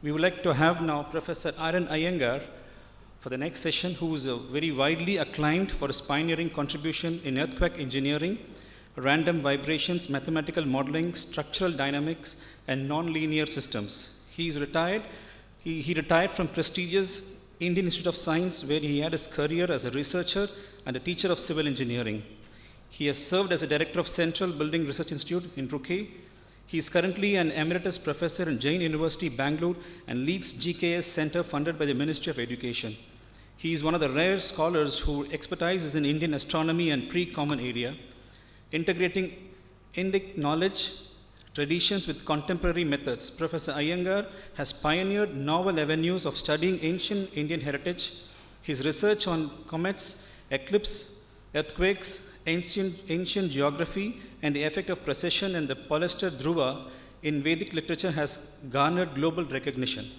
We would like to have now Professor Iyengar for the next session, who is very widely acclaimed for his pioneering contribution in earthquake engineering, random vibrations, mathematical modeling, structural dynamics, and nonlinear systems. He is retired. He retired from prestigious Indian Institute of Science, where he had his career as a researcher and a teacher of civil engineering. He has served as a director of Central Building Research Institute in Roorkee. He is currently an emeritus professor in Jain University, Bangalore, and leads GKS Center funded by the Ministry of Education. He is one of the rare scholars whose expertise is in Indian astronomy and pre-common area, integrating Indic knowledge, traditions with contemporary methods. Professor Iyengar has pioneered novel avenues of studying ancient Indian heritage. His research on comets, eclipses, earthquakes, ancient geography, and the effect of precession and the polyester dhruva in Vedic literature has garnered global recognition.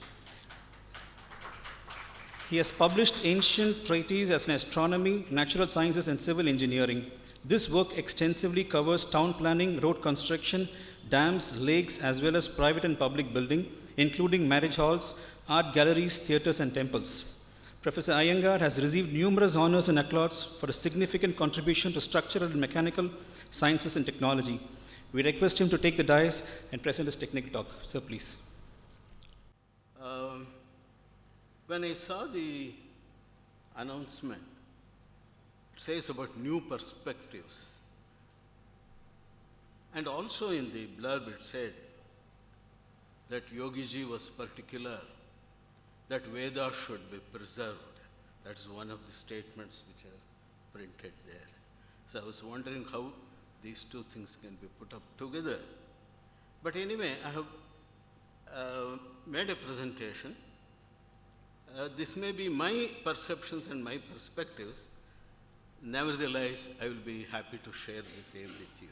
He has published ancient treatises as in astronomy, natural sciences, and civil engineering. This work extensively covers town planning, road construction, dams, lakes, as well as private and public building, including marriage halls, art galleries, theatres, and temples. Professor Iyengar has received numerous honors and accolades for a significant contribution to structural and mechanical sciences and technology. We request him to take the dais and present his technical talk. Sir, please. When I saw the announcement, it says about new perspectives. And also in the blurb it said that Yogi ji was particular that Veda should be preserved. That's one of the statements which are printed there. So I was wondering how these two things can be put up together. But anyway, I have made a presentation. This may be my perceptions and my perspectives. Nevertheless, I will be happy to share the same with you.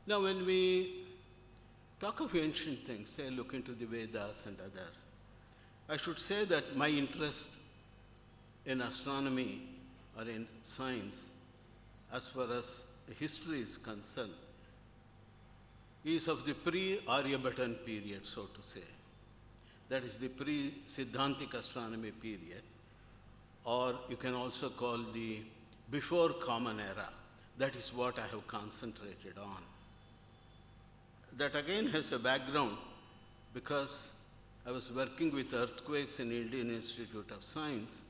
Now, when we talk of ancient things, say look into the Vedas and others, I should say that my interest in astronomy or in science, as far as history is concerned, is of the pre-Aryabhatan period, so to say. That is the pre-Siddhantic astronomy period, or you can also call the before Common Era. That is what I have concentrated on. That again has a background because I was working with earthquakes in Indian Institute of Science,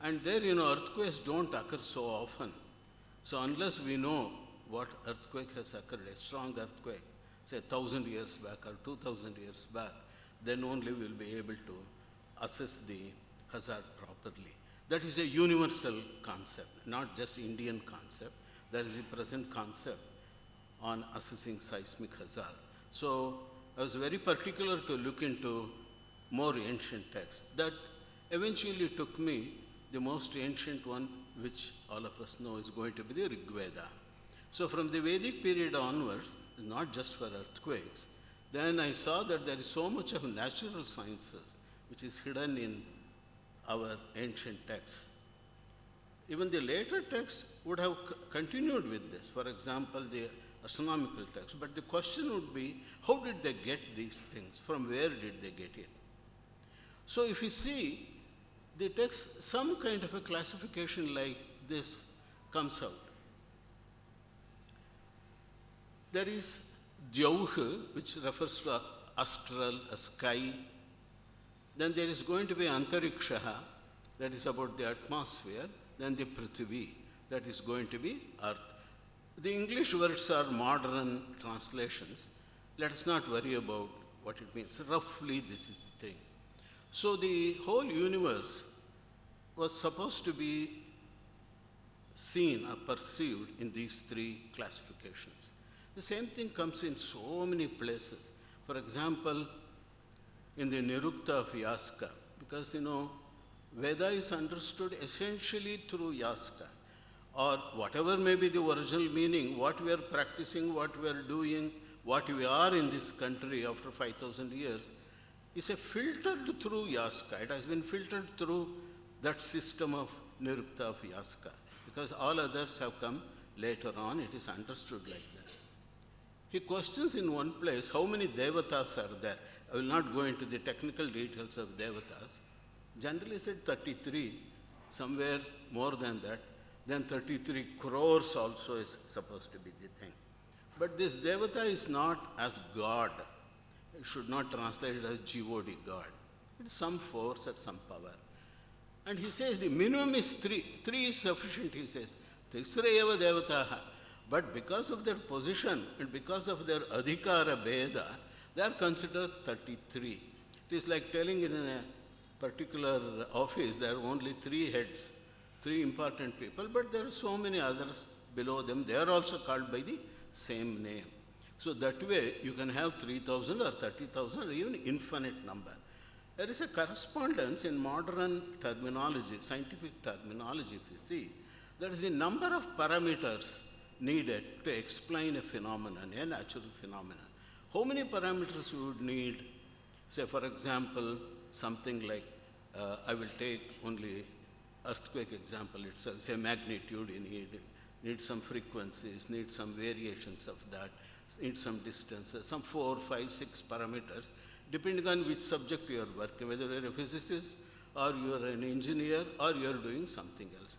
and there, earthquakes don't occur so often. So unless we know what earthquake has occurred, a strong earthquake, say 1,000 years back or 2,000 years back, then only we'll be able to assess the hazard properly. That is a universal concept, not just Indian concept. That is the present concept on assessing seismic hazard. So I was very particular to look into more ancient texts. That eventually took me, the most ancient one, which all of us know is going to be the Rig Veda. So from the Vedic period onwards, not just for earthquakes, then I saw that there is so much of natural sciences which is hidden in our ancient texts. Even the later texts would have continued with this. For example, the astronomical text. But the question would be, how did they get these things? From where did they get it? So if you see the text, some kind of a classification like this comes out. There is Dyauh, which refers to astral, a sky. Then there is going to be Antarikshaha, that is about the atmosphere. Then the Prithvi, that is going to be earth. The English words are modern translations. Let us not worry about what it means. Roughly, this is the thing. So the whole universe was supposed to be seen or perceived in these three classifications. The same thing comes in so many places. For example, in the Nirukta of Yaska, because Veda is understood essentially through Yaska, or whatever may be the original meaning, what we are practicing, what we are doing, what we are in this country after 5,000 years, is a filtered through Yaska. It has been filtered through that system of Nirukta of Yaska, because all others have come later on. It is understood like that. he questions in one place how many devatas are there. I will not go into the technical details of devatas. Generally said 33, somewhere more than that. Then 33 crores also is supposed to be the thing. But this devata is not as God. It should not translate it as God, God. It's some force or some power. And he says the minimum is 3. 3 is sufficient, he says. Tisrayava devataha. But because of their position and because of their adhikara bheda, they are considered 33. It is like telling in a particular office there are only 3 heads, 3 important people, but there are so many others below them. They are also called by the same name. So that way you can have 3,000 or 30,000 or even infinite number. There is a correspondence in modern terminology, scientific terminology, if you see, there is a number of parameters needed to explain a phenomenon, a natural phenomenon. How many parameters you would need? Say, for example, something like, I will take only earthquake example itself, say magnitude, you need some frequencies, need some variations of that, need some distances, some 4, 5, 6 parameters, depending on which subject you are working, whether you are a physicist or you are an engineer or you are doing something else.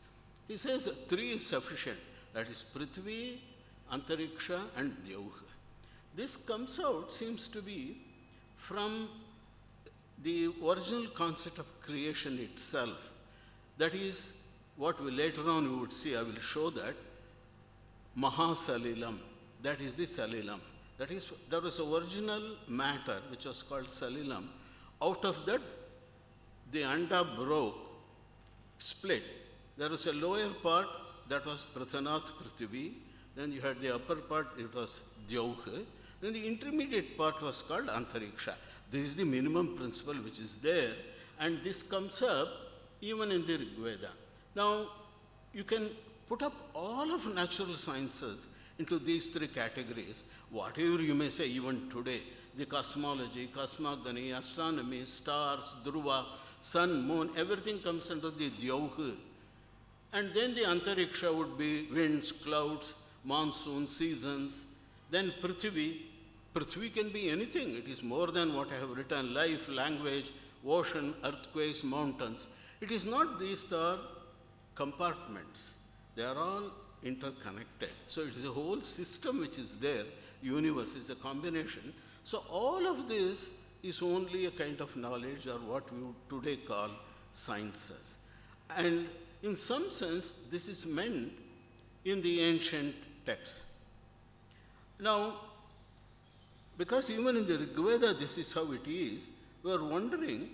He says 3 is sufficient, that is Prithvi, Antariksha and Dyauha. This comes out, seems to be from the original concept of creation itself. That is what we later on we would see, I will show that, Mahasalilam, that is the Salilam. That is, there was an original matter which was called Salilam. Out of that, the Anda broke, split. There was a lower part that was Prathanath Prithvi, then you had the upper part, it was Dyauha, then the intermediate part was called Antariksha. This is the minimum principle which is there, and this comes up even in the Rig Veda. Now, you can put up all of natural sciences into these 3 categories, whatever you may say even today, the cosmology, cosmogony, astronomy, stars, dhruva, sun, moon, everything comes under the Dyauha. And then the Antariksha would be winds, clouds, monsoon, seasons. Then Prithvi. Prithvi can be anything. It is more than what I have written, life, language, ocean, earthquakes, mountains. It is not these are compartments. They are all interconnected. So it is a whole system which is there. Universe is a combination. So all of this is only a kind of knowledge or what we would today call sciences. And in some sense, this is meant in the ancient texts. Now, because even in the Rig Veda, this is how it is, we are wondering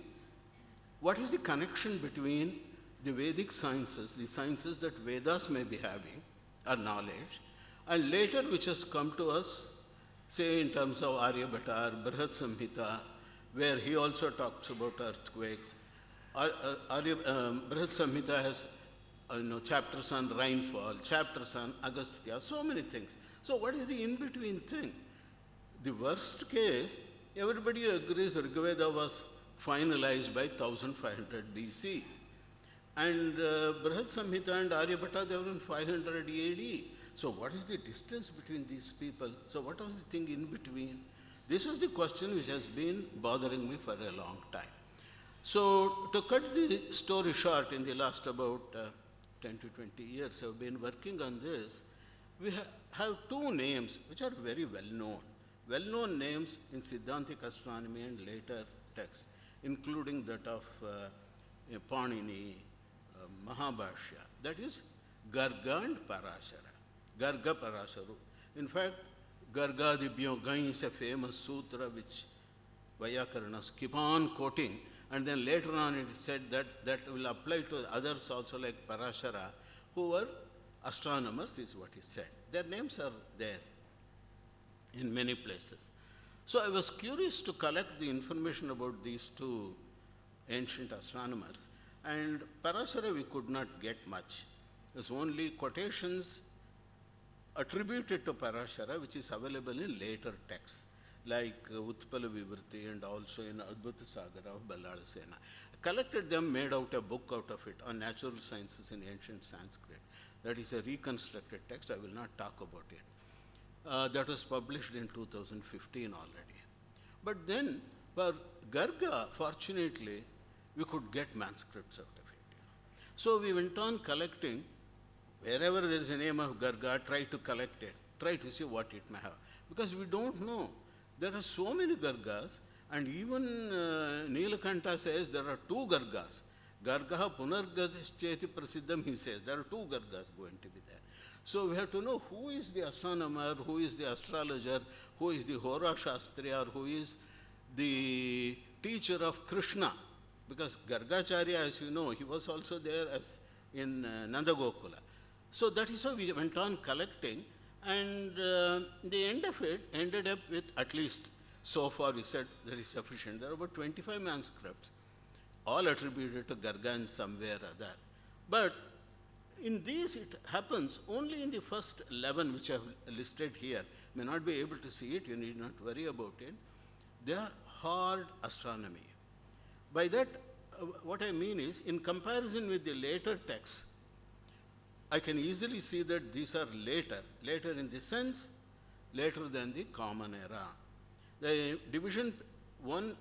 what is the connection between the Vedic sciences, the sciences that Vedas may be having, or knowledge, and later which has come to us, say in terms of Aryabhata or Brihad Samhita, where he also talks about earthquakes. Brihad Samhita has chapters on rainfall, chapters on Agastya, so many things. So what is the in-between thing? The worst case, everybody agrees Rig Veda was finalized by 1500 BC. And Brihad Samhita and Aryabhata, they were in 500 AD. So what is the distance between these people? So what was the thing in between? This was the question which has been bothering me for a long time. So to cut the story short, in the last about 10 to 20 years, I've been working on this. We have 2 names which are very well known. Well-known names in Siddhantic astronomy and later texts, including that of Panini, Mahabhashya. That is Garga and Parashara. Garga, Parashara. In fact, Gargadibhyo Gai is a famous sutra which Vyakarnas keep on quoting, and then later on it is said that that will apply to others also like Parashara, who were astronomers, is what is said. Their names are there in many places. So I was curious to collect the information about these 2 ancient astronomers, and Parashara we could not get much. There's only quotations attributed to Parashara which is available in later texts like Utpala Vivritti and also in Adbhuta Sagara of Ballalasena. Collected them, made out a book out of it on natural sciences in ancient Sanskrit. That is a reconstructed text. I will not talk about it. that was published in 2015 already. But then for Garga, fortunately, we could get manuscripts out of it. So we went on collecting. Wherever there is a name of Garga, try to collect it, try to see what it may have. Because we don't know. There are so many Gargas, and even Nilakanta says there are two Gargas. Gargaha Punargagascheti Prasiddham, he says. There are two Gargas going to be there. So we have to know who is the astronomer, who is the astrologer, who is the Hora Shastri, or who is the teacher of Krishna. Because Gargacharya, as you know, he was also there as in Nandagokula. So that is how we went on collecting, and the end of it ended up with, at least so far we said that is sufficient. There are about 25 manuscripts, all attributed to Garga in some way or other. But in these it happens only in the first 11, which I have listed here. May not be able to see it, you need not worry about it. They are hard astronomy. By that, what I mean is, in comparison with the later texts, I can easily see that these are later in the sense, later than the common era. The division one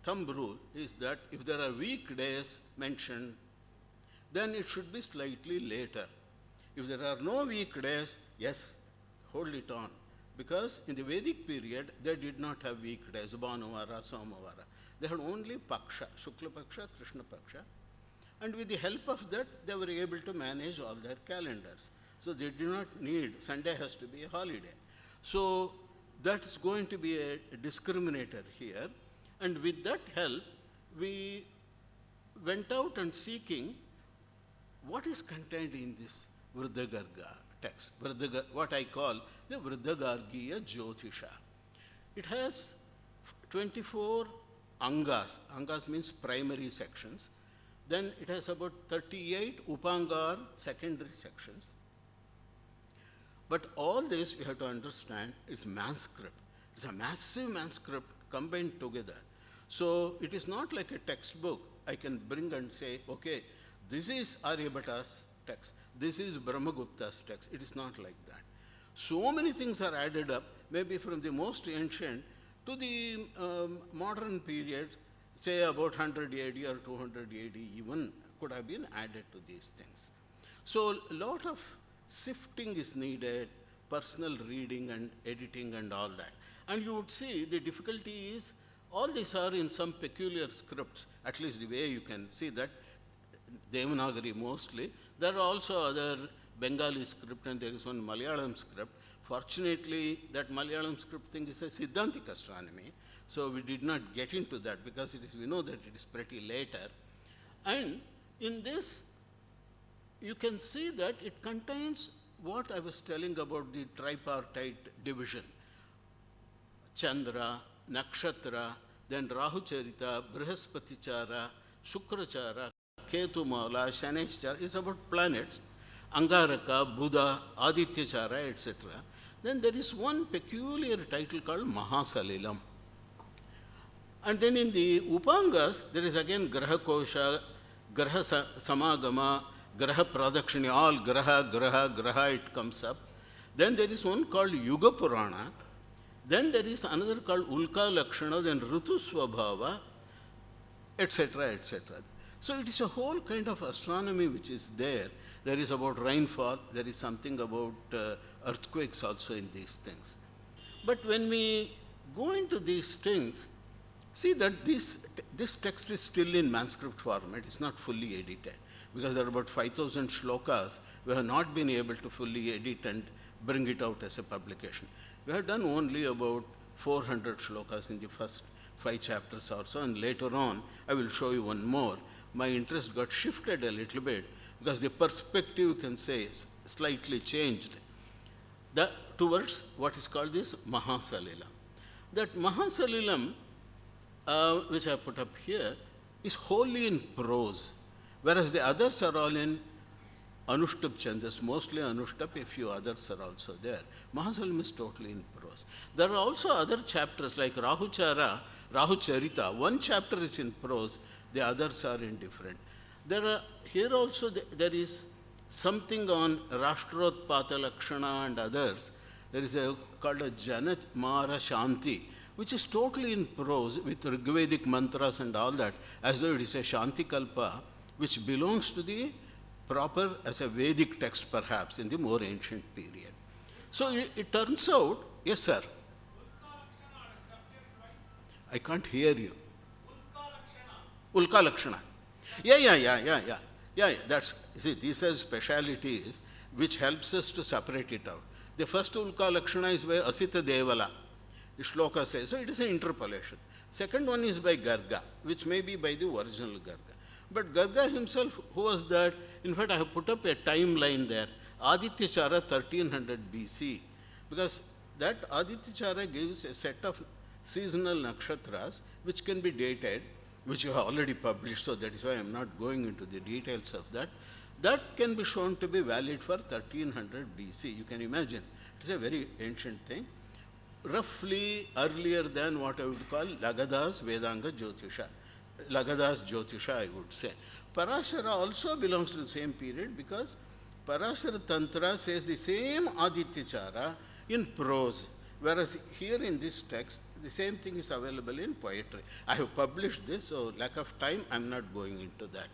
thumb rule is that if there are weekdays mentioned, then it should be slightly later. If there are no weekdays, yes, hold it on. Because in the Vedic period, they did not have weekdays, Bhanuvara, Somavara. They had only Paksha, Shukla Paksha, Krishna Paksha. And with the help of that, they were able to manage all their calendars. So they did not need, Sunday has to be a holiday. So that's going to be a discriminator here. And with that help, we went out and seeking what is contained in this Vridagarga text, what I call the Vridagargiya Jyotisha. It has 24 angas. Angas means primary sections. Then it has about 38 upangar, secondary sections. But all this we have to understand is manuscript. It's a massive manuscript combined together. So it is not like a textbook. I can bring and say, okay, this is Aryabhata's text. This is Brahmagupta's text. It is not like that. So many things are added up, maybe from the most ancient to the modern period, say about 100 AD or 200 AD even could have been added to these things. So a lot of sifting is needed, personal reading and editing and all that. And you would see the difficulty is all these are in some peculiar scripts, at least the way you can see that, Devanagari mostly. There are also other Bengali script and there is one Malayalam script. Fortunately, that Malayalam script thing is a Siddhantic astronomy. So we did not get into that because it is, we know that it is pretty later. And in this, you can see that it contains what I was telling about the tripartite division. Chandra, Nakshatra, then Rahucharita, Brihaspatichara, Shukrachara, Ketumala, Shaneshchara is about planets, Angaraka, Buddha, Adityachara, etc. Then there is one peculiar title called Mahasalilam. And then in the Upangas, there is again Graha Kosha, Graha Samagama, Graha Pradakshini, all Graha, it comes up. Then there is one called Yuga Purana. Then there is another called Ulka Lakshana, then Ritu Swabhava, etc., etc. So it is a whole kind of astronomy which is there. There is about rainfall, there is something about earthquakes also in these things. But when we go into these things, see that this text is still in manuscript form. It is not fully edited because there are about 5,000 shlokas. We have not been able to fully edit and bring it out as a publication. We have done only about 400 shlokas in the first 5 chapters or so, and later on, I will show you one more. My interest got shifted a little bit because the perspective, you can say, is slightly changed towards what is called this Mahasalilam. That Mahasalilam, which I put up here, is wholly in prose, whereas the others are all in Anushtup Chandas, mostly Anushtup, a few others are also there. Mahasalam is totally in prose. There are also other chapters like Rahucharita. One chapter is in prose, the others are in different. Here also there is something on Rashtrotpata Lakshana and others. There is a called a Janat Mara Shanti, which is totally in prose with Rigvedic mantras and all that, as though it is a Shanti Kalpa, which belongs to the proper as a Vedic text perhaps in the more ancient period. So it turns out, yes sir. I can't hear you. Ulka Lakshana. Yeah, that's, see, these are specialities which helps us to separate it out. The first Ulka Lakshana is by Asita Devala. The shloka says, so it is an interpolation. Second one is by Garga, which may be by the original Garga. But Garga himself, who was that? In fact, I have put up a timeline there. Adityachara 1300 BC. Because that Adityachara gives a set of seasonal nakshatras which can be dated, which you have already published, so that is why I am not going into the details of that. That can be shown to be valid for 1300 BC. You can imagine. It is a very ancient thing. Roughly earlier than what I would call Lagada's Vedanga Jyotisha. Lagada's Jyotisha, I would say. Parashara also belongs to the same period because Parashara Tantra says the same Adityachara in prose, whereas here in this text, the same thing is available in poetry. I have published this, so lack of time, I am not going into that.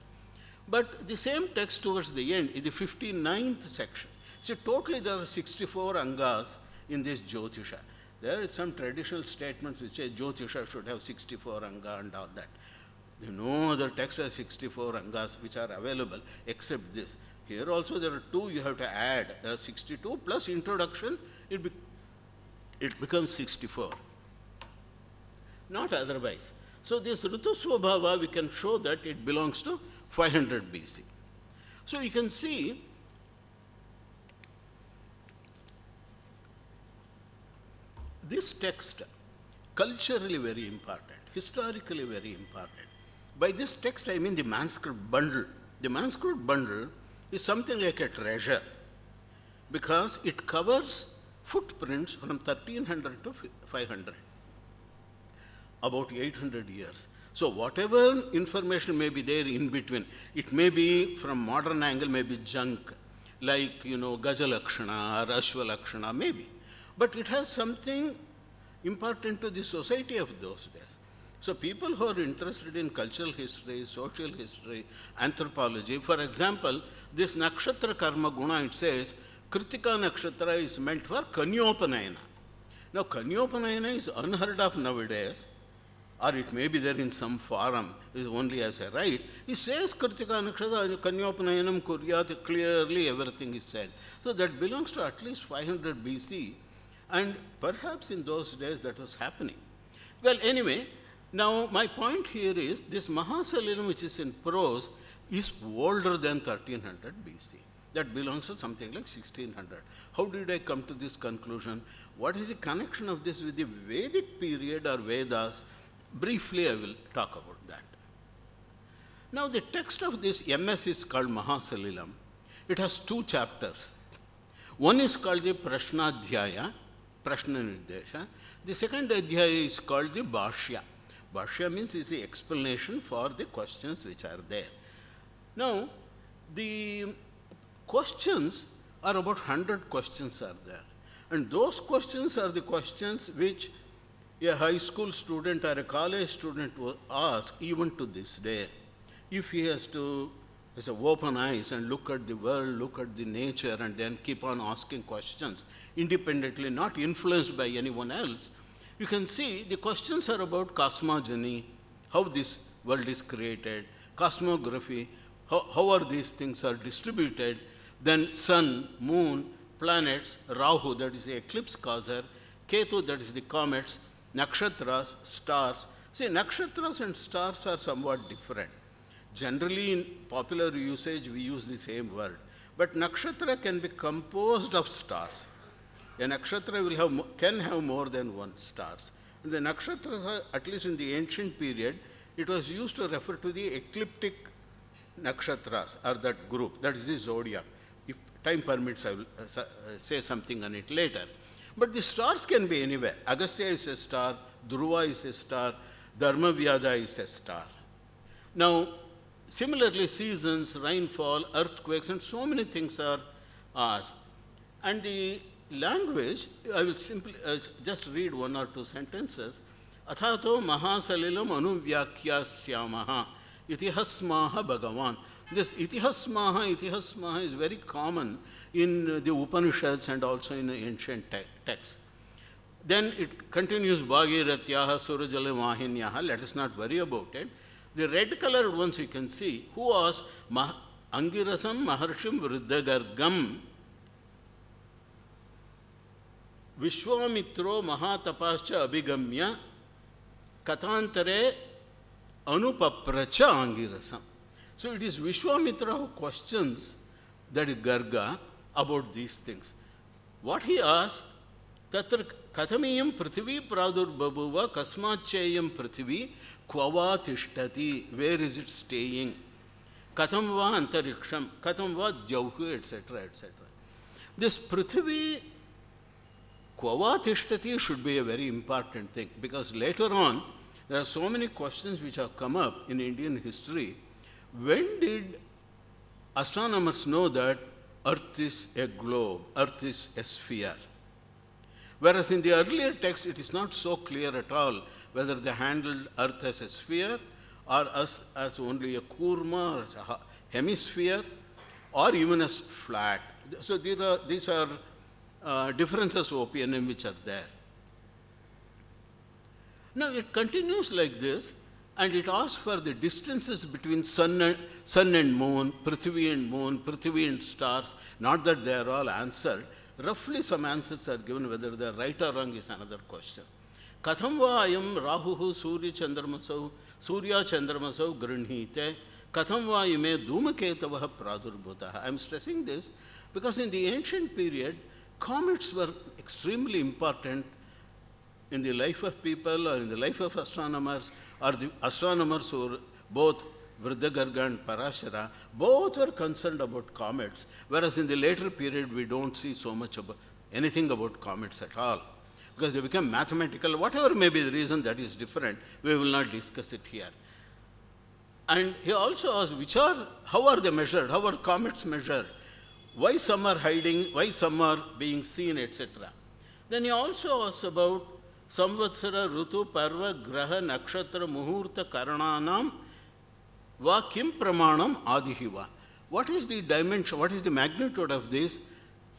But the same text towards the end, in the 59th section, see, totally there are 64 angas in this Jyotisha. There are some traditional statements which say Jyotisha should have 64 anga and all that. No other text has 64 angas which are available except this. Here also there are 2 you have to add. There are 62 plus introduction, it becomes 64. Not otherwise. So this Ritusvabhava, we can show that it belongs to 500 BC. So you can see this text, culturally very important, historically very important. By this text, I mean the manuscript bundle. The manuscript bundle is something like a treasure because it covers footprints from 1300 to 500, about 800 years. So whatever information may be there in between, it may be from modern angle, may be junk, like, Gajalakshana or Ashwalakshana, maybe. But it has something important to the society of those days. So people who are interested in cultural history, social history, anthropology, for example, this Nakshatra Karma Guna, it says, Kritika Nakshatra is meant for Kanyopanayana. Now, Kanyopanayana is unheard of nowadays, or it may be there in some forum, is only as a right. He says Kritika Nakshatra, Kanyopanayanam Kuryat, clearly everything is said. So that belongs to at least 500 BC, and perhaps in those days that was happening. Well, anyway, now my point here is this Mahasalilum, which is in prose, is older than 1300 BC. That belongs to something like 1600. How did I come to this conclusion? What is the connection of this with the Vedic period or Vedas? Briefly, I will talk about that. Now, the text of this MS is called Mahasalilam. It has 2 chapters. One is called the Prashnadhyaya, Prashna Nirdesha. The second Adhyaya is called the Bhashya. Bhashya means is the explanation for the questions which are there. Now, the questions are about 100 questions are there. And those questions are the questions which a high school student or a college student will ask even to this day. If he has to, has open eyes and look at the world, look at the nature, and then keep on asking questions independently, not influenced by anyone else, you can see the questions are about cosmogony, how this world is created, cosmography, how are these things are distributed, then sun, moon, planets, Rahu, that is the eclipse causer, Ketu, that is the comets, nakshatras, stars. See, nakshatras and stars are somewhat different. Generally, in popular usage, we use the same word. But nakshatra can be composed of stars. A nakshatra can have more than one stars. And the nakshatras, are, at least in the ancient period, it was used to refer to the ecliptic nakshatras, or that group, that is the zodiac. If time permits, I will say something on it later. But the stars can be anywhere. Agastya is a star, Dhruva is a star, Dharmavyada is a star. Now, similarly, seasons, rainfall, earthquakes, and so many things are asked. And the language, I will simply just read one or two sentences. Athato mahasalilam anuvyakyasyamaha itihasmaha bhagavan. This itihasmaha is very common in the Upanishads and also in the ancient texts. Then it continues, Bhagiratyaha Surajale Mahinyaha. Let us not worry about it. The red colored ones you can see. Who asked? Angirasam Maharshim Vriddhagargam Vishwamitro Mahatapascha Abhigamya Katantare Anupapracha Angirasam. So it is Vishwamitra who questions that Garga about these things. What he asked, Tatra Kathamiyam Prithivi Pradurbhabuva Kasmachayam Prithivi Kvava Tishtati. Where is it staying? Katham va Antariksham, Katham va Jauhu, etc., etc. This Prithivi Kvava Tishtati should be a very important thing, because later on there are so many questions which have come up in Indian history. When did astronomers know that Earth is a globe, Earth is a sphere? Whereas in the earlier text, it is not so clear at all whether they handled Earth as a sphere or as only a kurma, or as a hemisphere, or even as flat. So these are differences of opinion which are there. Now it continues like this, and it asks for the distances between sun and moon, Prithvi and stars. Not that they are all answered. Roughly some answers are given. Whether they are right or wrong is another question. Katham va ayam rahuhu surya chandramasau grinhite katham va ime dhumaketavah pradurbhutaha. I am stressing this because in the ancient period, comets were extremely important in the life of people or in the life of astronomers, or the astronomers who were both Vriddhagarga and Parashara, both were concerned about comets, whereas in the later period we don't see so much about anything about comets at all, because they become mathematical. Whatever may be the reason, that is different. We will not discuss it here. And he also asked, how are they measured? How are comets measured? Why some are hiding, why some are being seen, etc. Then he also asked about Samvatsara, Rutu, Parva, Graha, Nakshatra, Muhurta, Karananam, Va Kim Pramanam Adihiva. What is the dimension, what is the magnitude of this?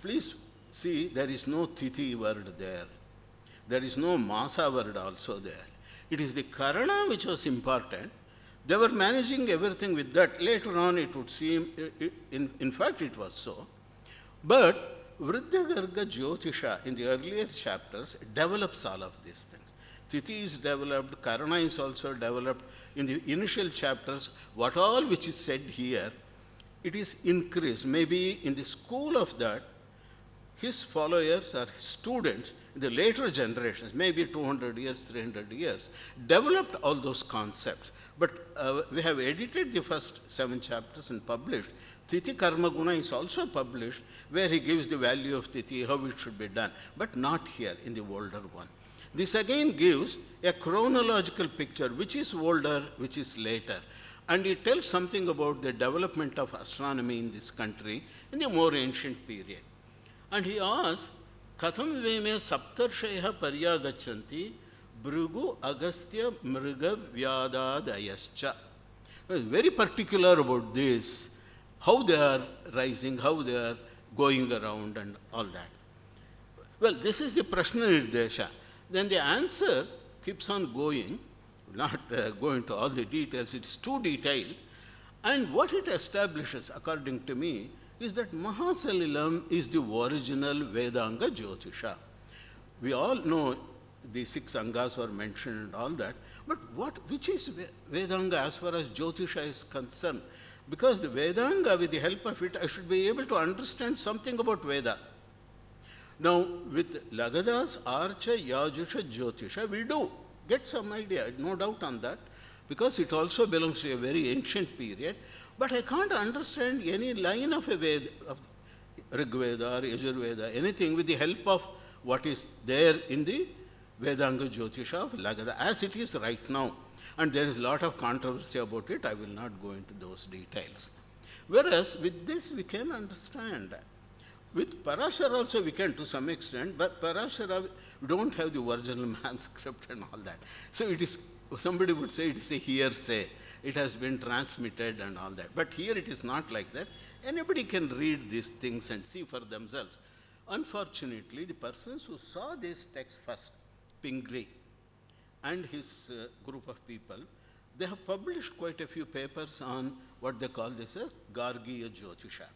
Please see, there is no Tithi word there. There is no Masa word also there. It is the Karana which was important. They were managing everything with that. Later on it would seem, in fact it was so. But Vriddhagarga Jyotisha in the earlier chapters develops all of these things. Tithi is developed, Karana is also developed. In the initial chapters, what all which is said here, it is increased. Maybe in the school of that, his followers or his students in the later generations, maybe 200 years, 300 years, developed all those concepts. But we have edited the first 7 chapters and published. Tithi Karma Guna is also published, where he gives the value of Tithi, how it should be done, but not here in the older one. This again gives a chronological picture, which is older, which is later. And it tells something about the development of astronomy in this country in the more ancient period. And he asks, Katham veme saptarshaya paryagachanti Bhrugu Agastya Mriga Vyadadayascha. He is very particular about this, how they are rising, how they are going around and all that. Well, this is the Prashna Nirdesha. Then the answer keeps on going, not going to all the details, it's too detailed. And what it establishes, according to me, is that Mahasalilam is the original Vedanga Jyotisha. We all know the 6 Angas were mentioned and all that, but which is Vedanga as far as Jyotisha is concerned? Because the Vedanga, with the help of it, I should be able to understand something about Vedas. Now, with Lagadas, Archa, Yajusha, Jyotisha, we do get some idea, no doubt on that, because it also belongs to a very ancient period. But I can't understand any line of a Veda, of Rig Veda or Yajurveda, anything with the help of what is there in the Vedanga Jyotisha of Lagada, as it is right now. And there is a lot of controversy about it. I will not go into those details. Whereas with this we can understand. with Parashara also we can to some extent, but Parashara, we don't have the original manuscript and all that. So it is, somebody would say it is a hearsay. It has been transmitted and all that. But here it is not like that. Anybody can read these things and see for themselves. Unfortunately, the persons who saw this text first, Pingree and his group of people, they have published quite a few papers on what they call this a Gargiya Jyotisha,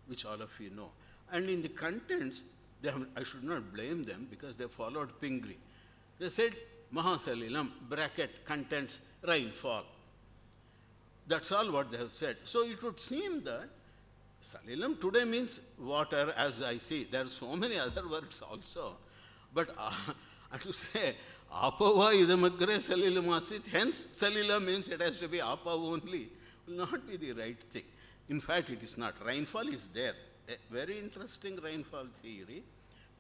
which all of you know. And in the contents, they have, I should not blame them because they followed Pingree. They said, Mahasalilam, bracket, contents, rainfall. That's all what they have said. So it would seem that Salilam today means water, as I see. There are so many other words also. But I to say, Apava idamagre Salilam asit, hence Salilam means it has to be Apa only, will not be the right thing. In fact, it is not. Rainfall is there. A very interesting rainfall theory,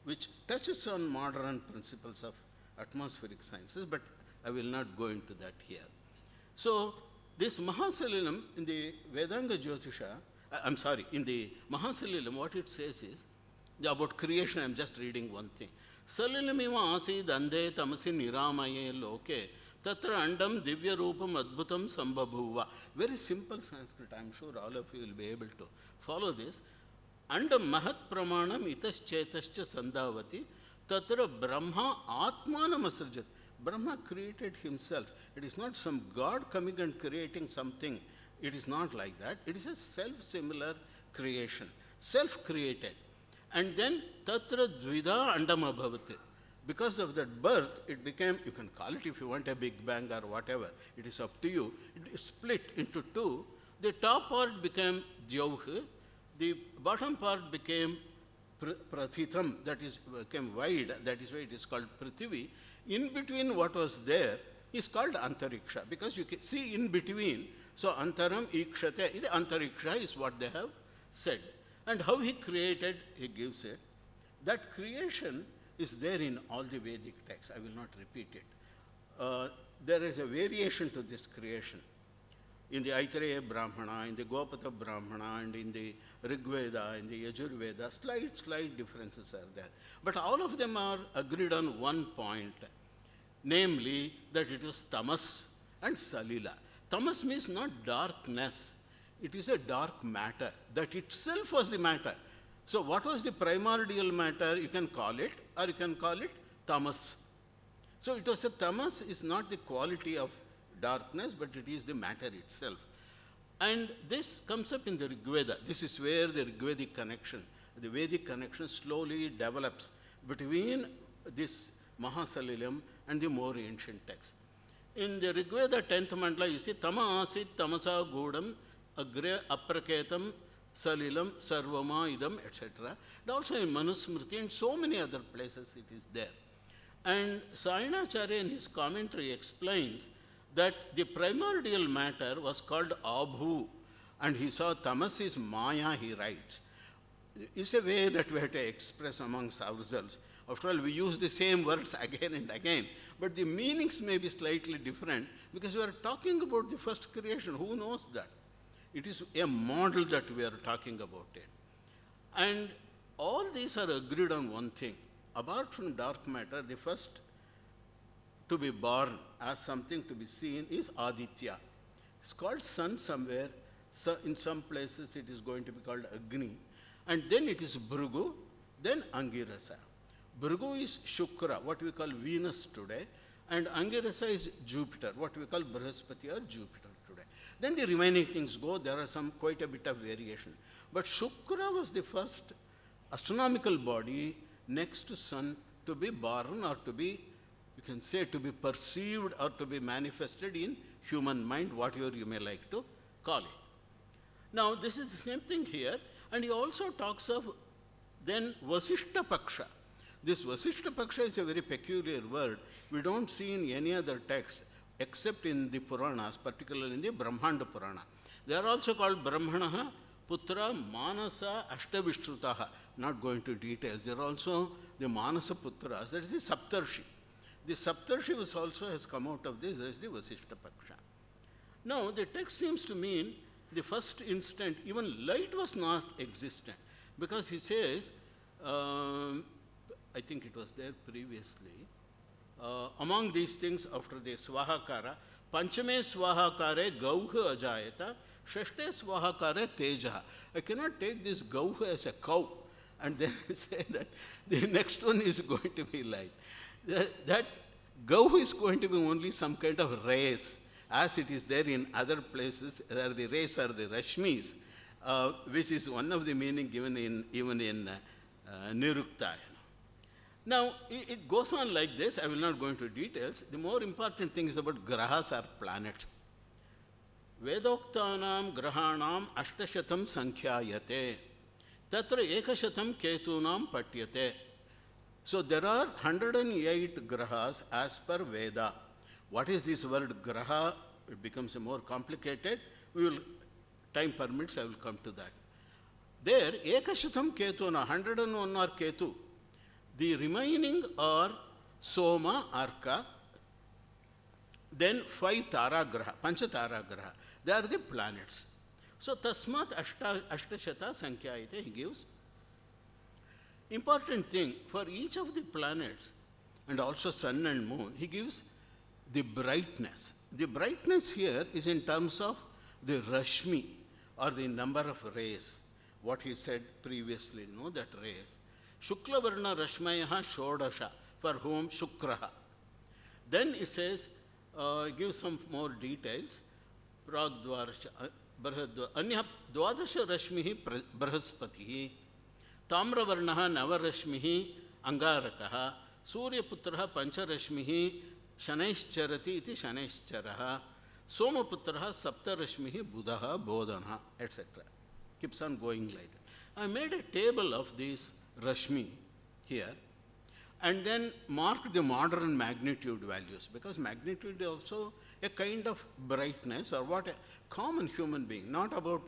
which touches on modern principles of atmospheric sciences, but I will not go into that here. So, this Mahasalilam in the Vedanga Jyotisha, in the Mahasalilam, what it says is, about creation, I am just reading one thing. Salilamima asi dande tamasi niramaye loke, tatra andam divya rupam adbhutam sambhabhuva. Very simple Sanskrit, I am sure all of you will be able to follow this. Andam mahat pramanam itas chetascha sandhavati, tatra brahma atmanam asarjat. Brahma created himself. It is not some God coming and creating something. It is not like that. It is a self-similar creation, self-created. And then, tatra dvida andam abhavati. Because of that birth, it became, you can call it if you want a big bang or whatever, it is up to you. It is split into two. The top part became dyauh, the bottom part became prathitam, that is, became wide, that is why it is called Prithvi. In between what was there is called Antariksha, because you can see in between. So Antaram Ikshate, the Antariksha is what they have said. And how he created, he gives it. That creation is there in all the Vedic texts. I will not repeat it. There is a variation to this creation. In the Aitareya Brahmana, in the Gopata Brahmana, and in the Rigveda, in the Yajurveda, slight differences are there. But all of them are agreed on one point, namely that it is tamas and salila. Tamas means not darkness, it is a dark matter. That itself was the matter. So what was the primordial matter? You can call it, or you can call it tamas. So it was a tamas is not the quality of darkness, but it is the matter itself. And this comes up in the Rigveda. This is where the Rigvedic connection, the Vedic connection slowly develops between this Mahasalilam and the more ancient texts. In the Rigveda 10th mandala, you see, Tama asit tamasa gudam agre apraketam salilam sarvama idam, etc. And also in Manusmriti and so many other places it is there. And Sayanacharya in his commentary explains that the primordial matter was called Abhu, and he saw tamas is Maya, he writes. It's a way that we have to express amongst ourselves. After all, we use the same words again and again, but the meanings may be slightly different because we are talking about the first creation. Who knows that? It is a model that we are talking about it. And all these are agreed on one thing. Apart from dark matter, the first to be born as something to be seen is Aditya. It's called sun somewhere. So in some places it is going to be called Agni. And then it is Bhrigu, then Angirasa. Bhrigu is Shukra, what we call Venus today, and Angirasa is Jupiter, what we call Brihaspati or Jupiter today. Then the remaining things go, there are quite a bit of variation. But Shukra was the first astronomical body next to sun to be born or to be, you can say, to be perceived or to be manifested in human mind, whatever you may like to call it. Now, this is the same thing here, and he also talks of then Vasishta Paksha. This Vasishta Paksha is a very peculiar word. We don't see in any other text except in the Puranas, particularly in the Brahmanda Purana. They are also called Brahmanaha, Putra, Manasa, Ashtavishtrutaha. Not going to details. There are also the Manasa Putras, that is the Saptarshi. The Saptarshi was also has come out of this as the Vasishta Paksha. Now, the text seems to mean the first instant, even light was not existent, because he says, Um, I think it was there previously. Among these things, after the Swahakara, Panchame Swahakare Gauha Ajayata, Shashte Swahakare Tejaha. I cannot take this Gauha as a cow and then say that the next one is going to be light. That Gauha is going to be only some kind of race, as it is there in other places, where the race are the Rashmis, which is one of the meaning given even in Nirukta. Now, it goes on like this. I will not go into details. The more important thing is about grahas or planets. Vedoktanam grahanam ashtashatam sankhyayate. Tatra ekashatam ketunam patyate. So there are 108 grahas as per Veda. What is this word graha? It becomes more complicated. Time permits, I will come to that. There, ekashatam ketuna, 101 are ketu. The remaining are Soma, Arka, then 5 Tara Graha, Pancha Tara Graha. They are the planets. So, Tasmat Ashtashata Sankhyaite, he gives. Important thing, for each of the planets, and also sun and moon, he gives the brightness. The brightness here is in terms of the Rashmi, or the number of rays. What he said previously, that rays. Shukla Varna Rashmayaha Shodasha, for whom Shukraha. Then it says, gives some more details. Pragdvarasha, Anya Dwadasha Rashmihi Brahaspatihi, Tamra Varnaha Navarashmihi Angarakaha, Surya Putraha Pancha Rashmihi Shanaishcharati iti Shanaishcharaha, Soma Putraha Sapta Rashmihi Buddhaha Bodhana, etc. Keeps on going like that. I made a table of these Rashmi here, and then mark the modern magnitude values, because magnitude is also a kind of brightness, or what a common human being, not about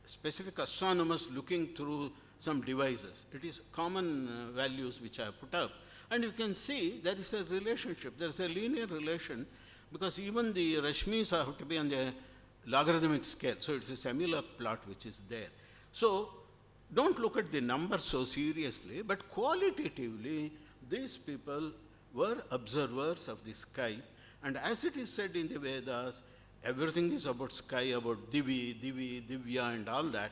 specific astronomers looking through some devices. It is common values which I have put up, and you can see there is a relationship, there is a linear relation, because even the Rashmis have to be on the logarithmic scale, so it's a semi-log plot which is there. So don't look at the numbers so seriously, but qualitatively, these people were observers of the sky. And as it is said in the Vedas, everything is about sky, about Divi, Divya, and all that.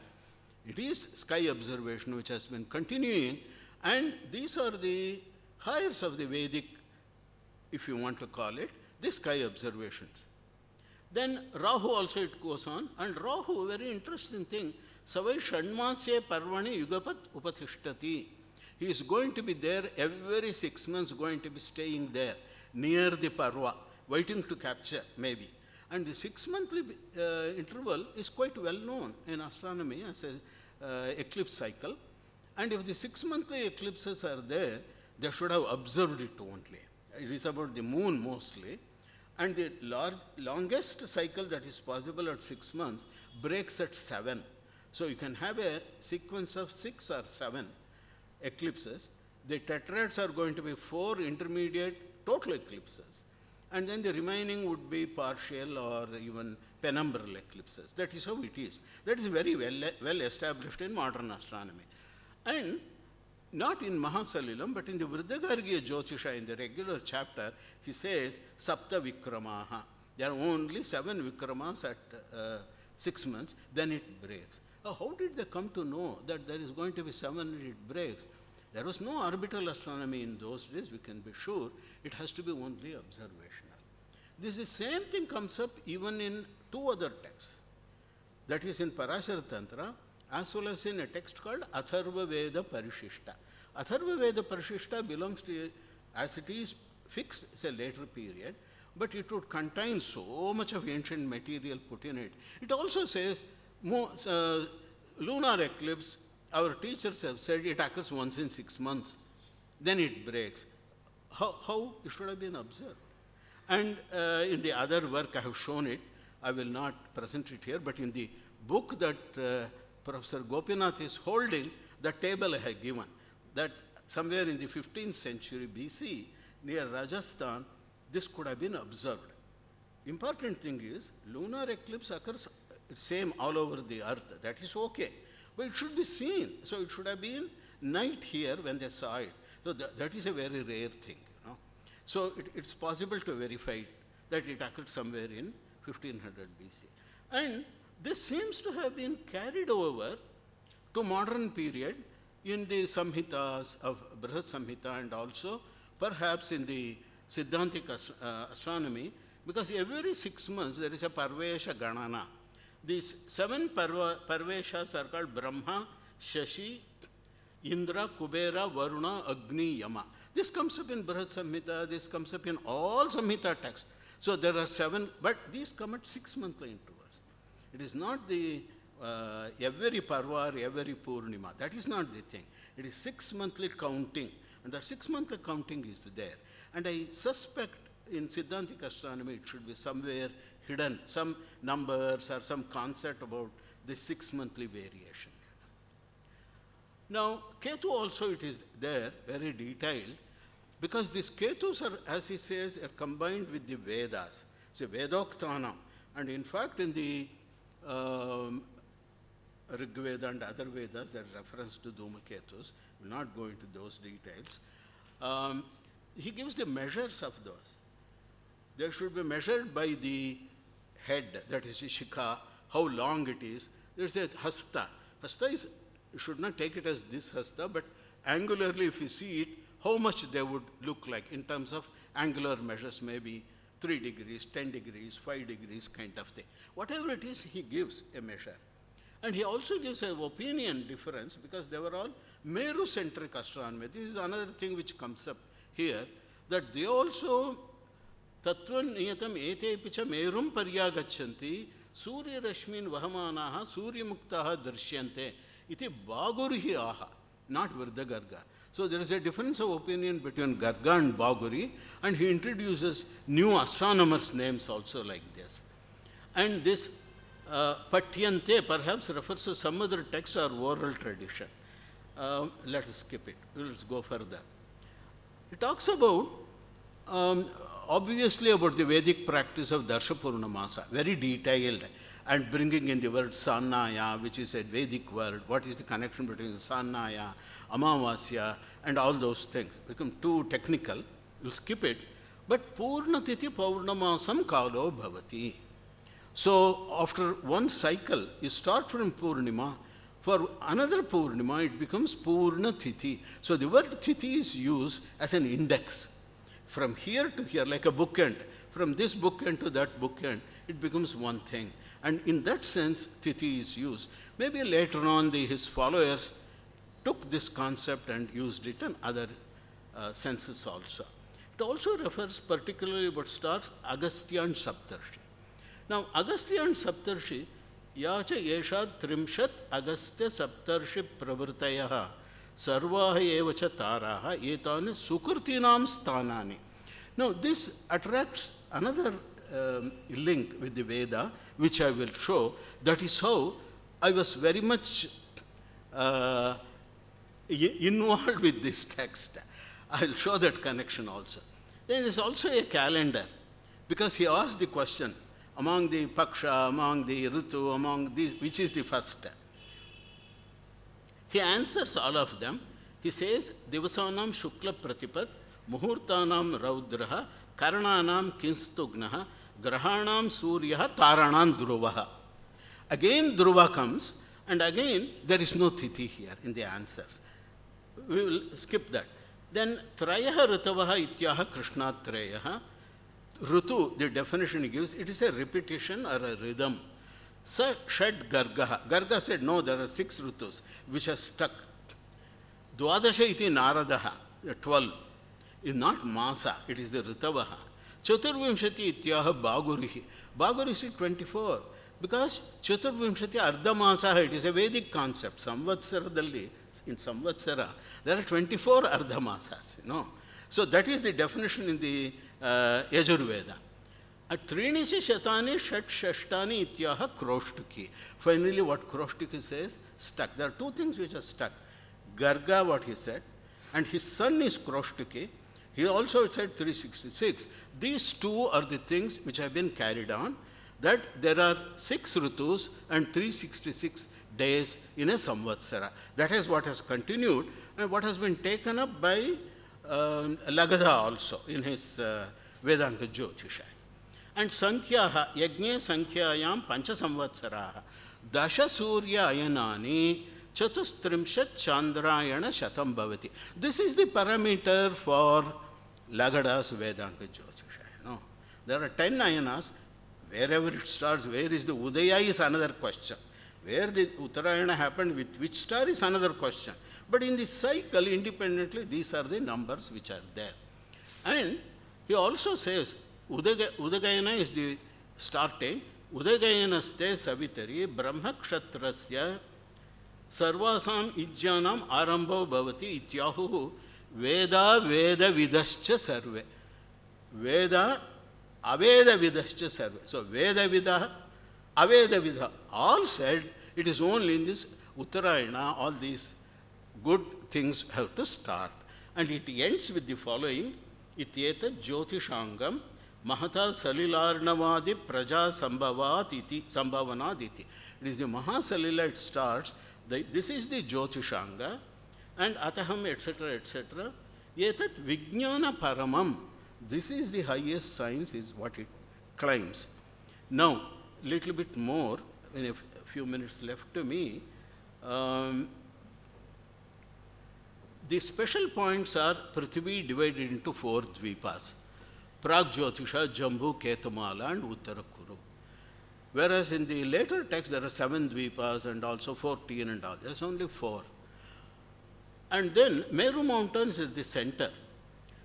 It is sky observation which has been continuing, and these are the hires of the Vedic, if you want to call it, the sky observations. Then Rahu also it goes on, and Rahu, very interesting thing, Savai Shanmasya Parvani Yugapat Upathishtati. He is going to be there every 6 months, going to be staying there near the Parva, waiting to capture maybe. And the 6 monthly interval is quite well known in astronomy as an eclipse cycle. And if the 6 monthly eclipses are there, they should have observed it only. It is about the moon mostly. And the longest cycle that is possible at 6 months breaks at 7. So you can have a sequence of 6 or 7 eclipses. The tetrads are going to be 4 intermediate total eclipses. And then the remaining would be partial or even penumbral eclipses. That is how it is. That is very well established in modern astronomy. And not in Mahasalilam, but in the Vriddhagargya Jyotisha, in the regular chapter, he says, Sapta Vikramaha. There are only 7 Vikramas at 6 months, then it breaks. How did they come to know that there is going to be 7 and it breaks? There was no orbital astronomy in those days, we can be sure. It has to be only observational. This is same thing comes up even in 2 other texts. That is in Parashara Tantra, as well as in a text called Atharva Veda Parishishta. Atharva Veda Parishishta belongs to, as it is fixed, it's a later period, but it would contain so much of ancient material put in it. It also says, lunar eclipse, our teachers have said it occurs once in 6 months, then it breaks. How it should have been observed. And in the other work I have shown it, I will not present it here, but in the book that Professor Gopinath is holding, the table I have given, that somewhere in the 15th century BC, near Rajasthan, this could have been observed. Important thing is, lunar eclipse occurs same all over the earth, that is okay, but it should be seen. So it should have been night here when they saw it. So that is a very rare thing, you know. So it's possible to verify that it occurred somewhere in 1500 BC. And this seems to have been carried over to modern period in the Samhitas of Brihad Samhita and also perhaps in the Siddhantic astronomy, because every 6 months there is a Parvesha Ganana. These 7 Parveshas are called Brahma, Shashi, Indra, Kubera, Varuna, Agni, Yama. This comes up in Brihad Samhita, this comes up in all Samhita texts. So there are 7, but these come at 6 monthly intervals. It is not the every Parva or every Purnima. That is not the thing. It is 6 monthly counting, and that 6 monthly counting is there. And I suspect in Siddhantic astronomy it should be somewhere hidden, some numbers or some concept about the 6 monthly variation. Now, Ketu also it is there, very detailed, because these Ketus are, as he says, are combined with the Vedas. It's a Vedoktanam. And in fact, in the Rig Veda and other Vedas, there is reference to Dhumaketus. We will not go into those details. He gives the measures of those. They should be measured by the head, that is the Shikha, how long it is. There is a Hasta. Hasta is, you should not take it as this Hasta, but angularly if you see it, how much they would look like in terms of angular measures, maybe 3 degrees, 10 degrees, 5 degrees kind of thing. Whatever it is, he gives a measure. And he also gives an opinion difference because they were all Meru-centric astronomy. This is another thing which comes up here, that they also Tattvan niyatam ete picha merum paryagachanti surya rashmin vahamanaha surya muktaha darshyante iti bagurihi aha, not Virda Garga. So there is a difference of opinion between Garga and Baguri, and he introduces new astronomers' names also like this. And this Patyante perhaps refers to some other text or oral tradition. Let us skip it. We'll go further. He talks about, obviously about the Vedic practice of Darsha Purnamasa, very detailed, and bringing in the word Sannaya, which is a Vedic word. What is the connection between Sannaya, Amavasya, and all those things? Become too technical. We'll skip it. But Purnatiti Paurnamasam Kalo Bhavati. So after one cycle, you start from Purnima. For another Purnima, it becomes Purna Tithi. So the word Tithi is used as an index. From here to here, like a bookend. From this bookend to that bookend, it becomes one thing. And in that sense, Tithi is used. Maybe later on, his followers took this concept and used it in other senses also. It also refers particularly about stars, Agastya and Saptarshi. Now, Agastya and Saptarshi, Yacha Yesha Trimshat Agastya Saptarshi Pravritaya Sarvaha Evacha Taraha Etani Sukurtinam Sthanani. Now, this attracts another link with the Veda, which I will show. That is how I was very much involved with this text. I will show that connection also. There is also a calendar, because he asked the question, among the Paksha, among the Ritu, among these, which is the first? He answers all of them. He says, Divasanam Shukla Pratipat, Muhurtanam Raudraha, Karananam Kinstugnaha, Grahanam Suryaha, Taranam Dhruvaha. Again Dhruva comes, and again there is no Tithi here in the answers. We will skip that. Then Trayaha Ritavaha Ityaha Krishnatrayaha. Rutu, the definition he gives, it is a repetition or a rhythm. Sa Shad Gargaha. Garga said, no, there are 6 Rutus which are stuck. Dwadasha iti Naradaha, the 12, is not Masa, it is the Ritavaha. Chaturvimshati ityaha Bagurihi. Bagurihi is 24, because Chaturvimshati Ardhamasa, it is a Vedic concept. Samvatsaradalli, in Samvatsara, there are 24 Ardhamasas, you know. So that is the definition in the Yajurveda. At Trinichi Shatani Shat Shashtani Ityaha Kroshtuki. Finally, what Kroshtuki says, stuck. There are 2 things which are stuck. Garga, what he said, and his son is Kroshtuki. He also said 366. These 2 are the things which have been carried on, that there are 6 Ritus and 366 days in a Samvatsara. That is what has continued, and what has been taken up by Lagada also in his Vedanta Jyotisha. And Sankhyaha, Yajne Sankhyayam Pancha Samvatsaraha, Dasha Surya Ayanani, Chatustrimshat Chandrayana Shatam Bhavati. This is the parameter for Lagada's Vedanta Jyotisha. No, there are 10 ayanas. Wherever it starts, where is the Udaya is another question. Where the Uttarayana happened with which star is another question. But in this cycle, independently, these are the numbers which are there. And he also says, Udagayana is the starting. Udagayanaste savitari brahma kshatrasya sarvasam ijjanam arambho bhavati ityahu veda veda vidascha sarve. Veda aveda vidascha sarve. So veda vida, aveda vida, all said it is only in this Uttarayana, all these good things have to start. And it ends with the following, Ityeta Jyotishangam Mahata Salilarnavadi Praja Sambhavanad iti. It is the Mahasalila, it starts, this is the Jyotishanga, and Ataham, etc., etc. Yetat Vijnana Paramam. This is the highest science, is what it claims. Now, little bit more, in a few minutes left to me, the special points are Prithvi divided into 4 dvipas. Pragjyotisha, Jambu, Ketumala and Uttara Kuru. Whereas in the later text there are 7 dvipas and also 14 and all. There's only 4. And then Meru Mountains is the center.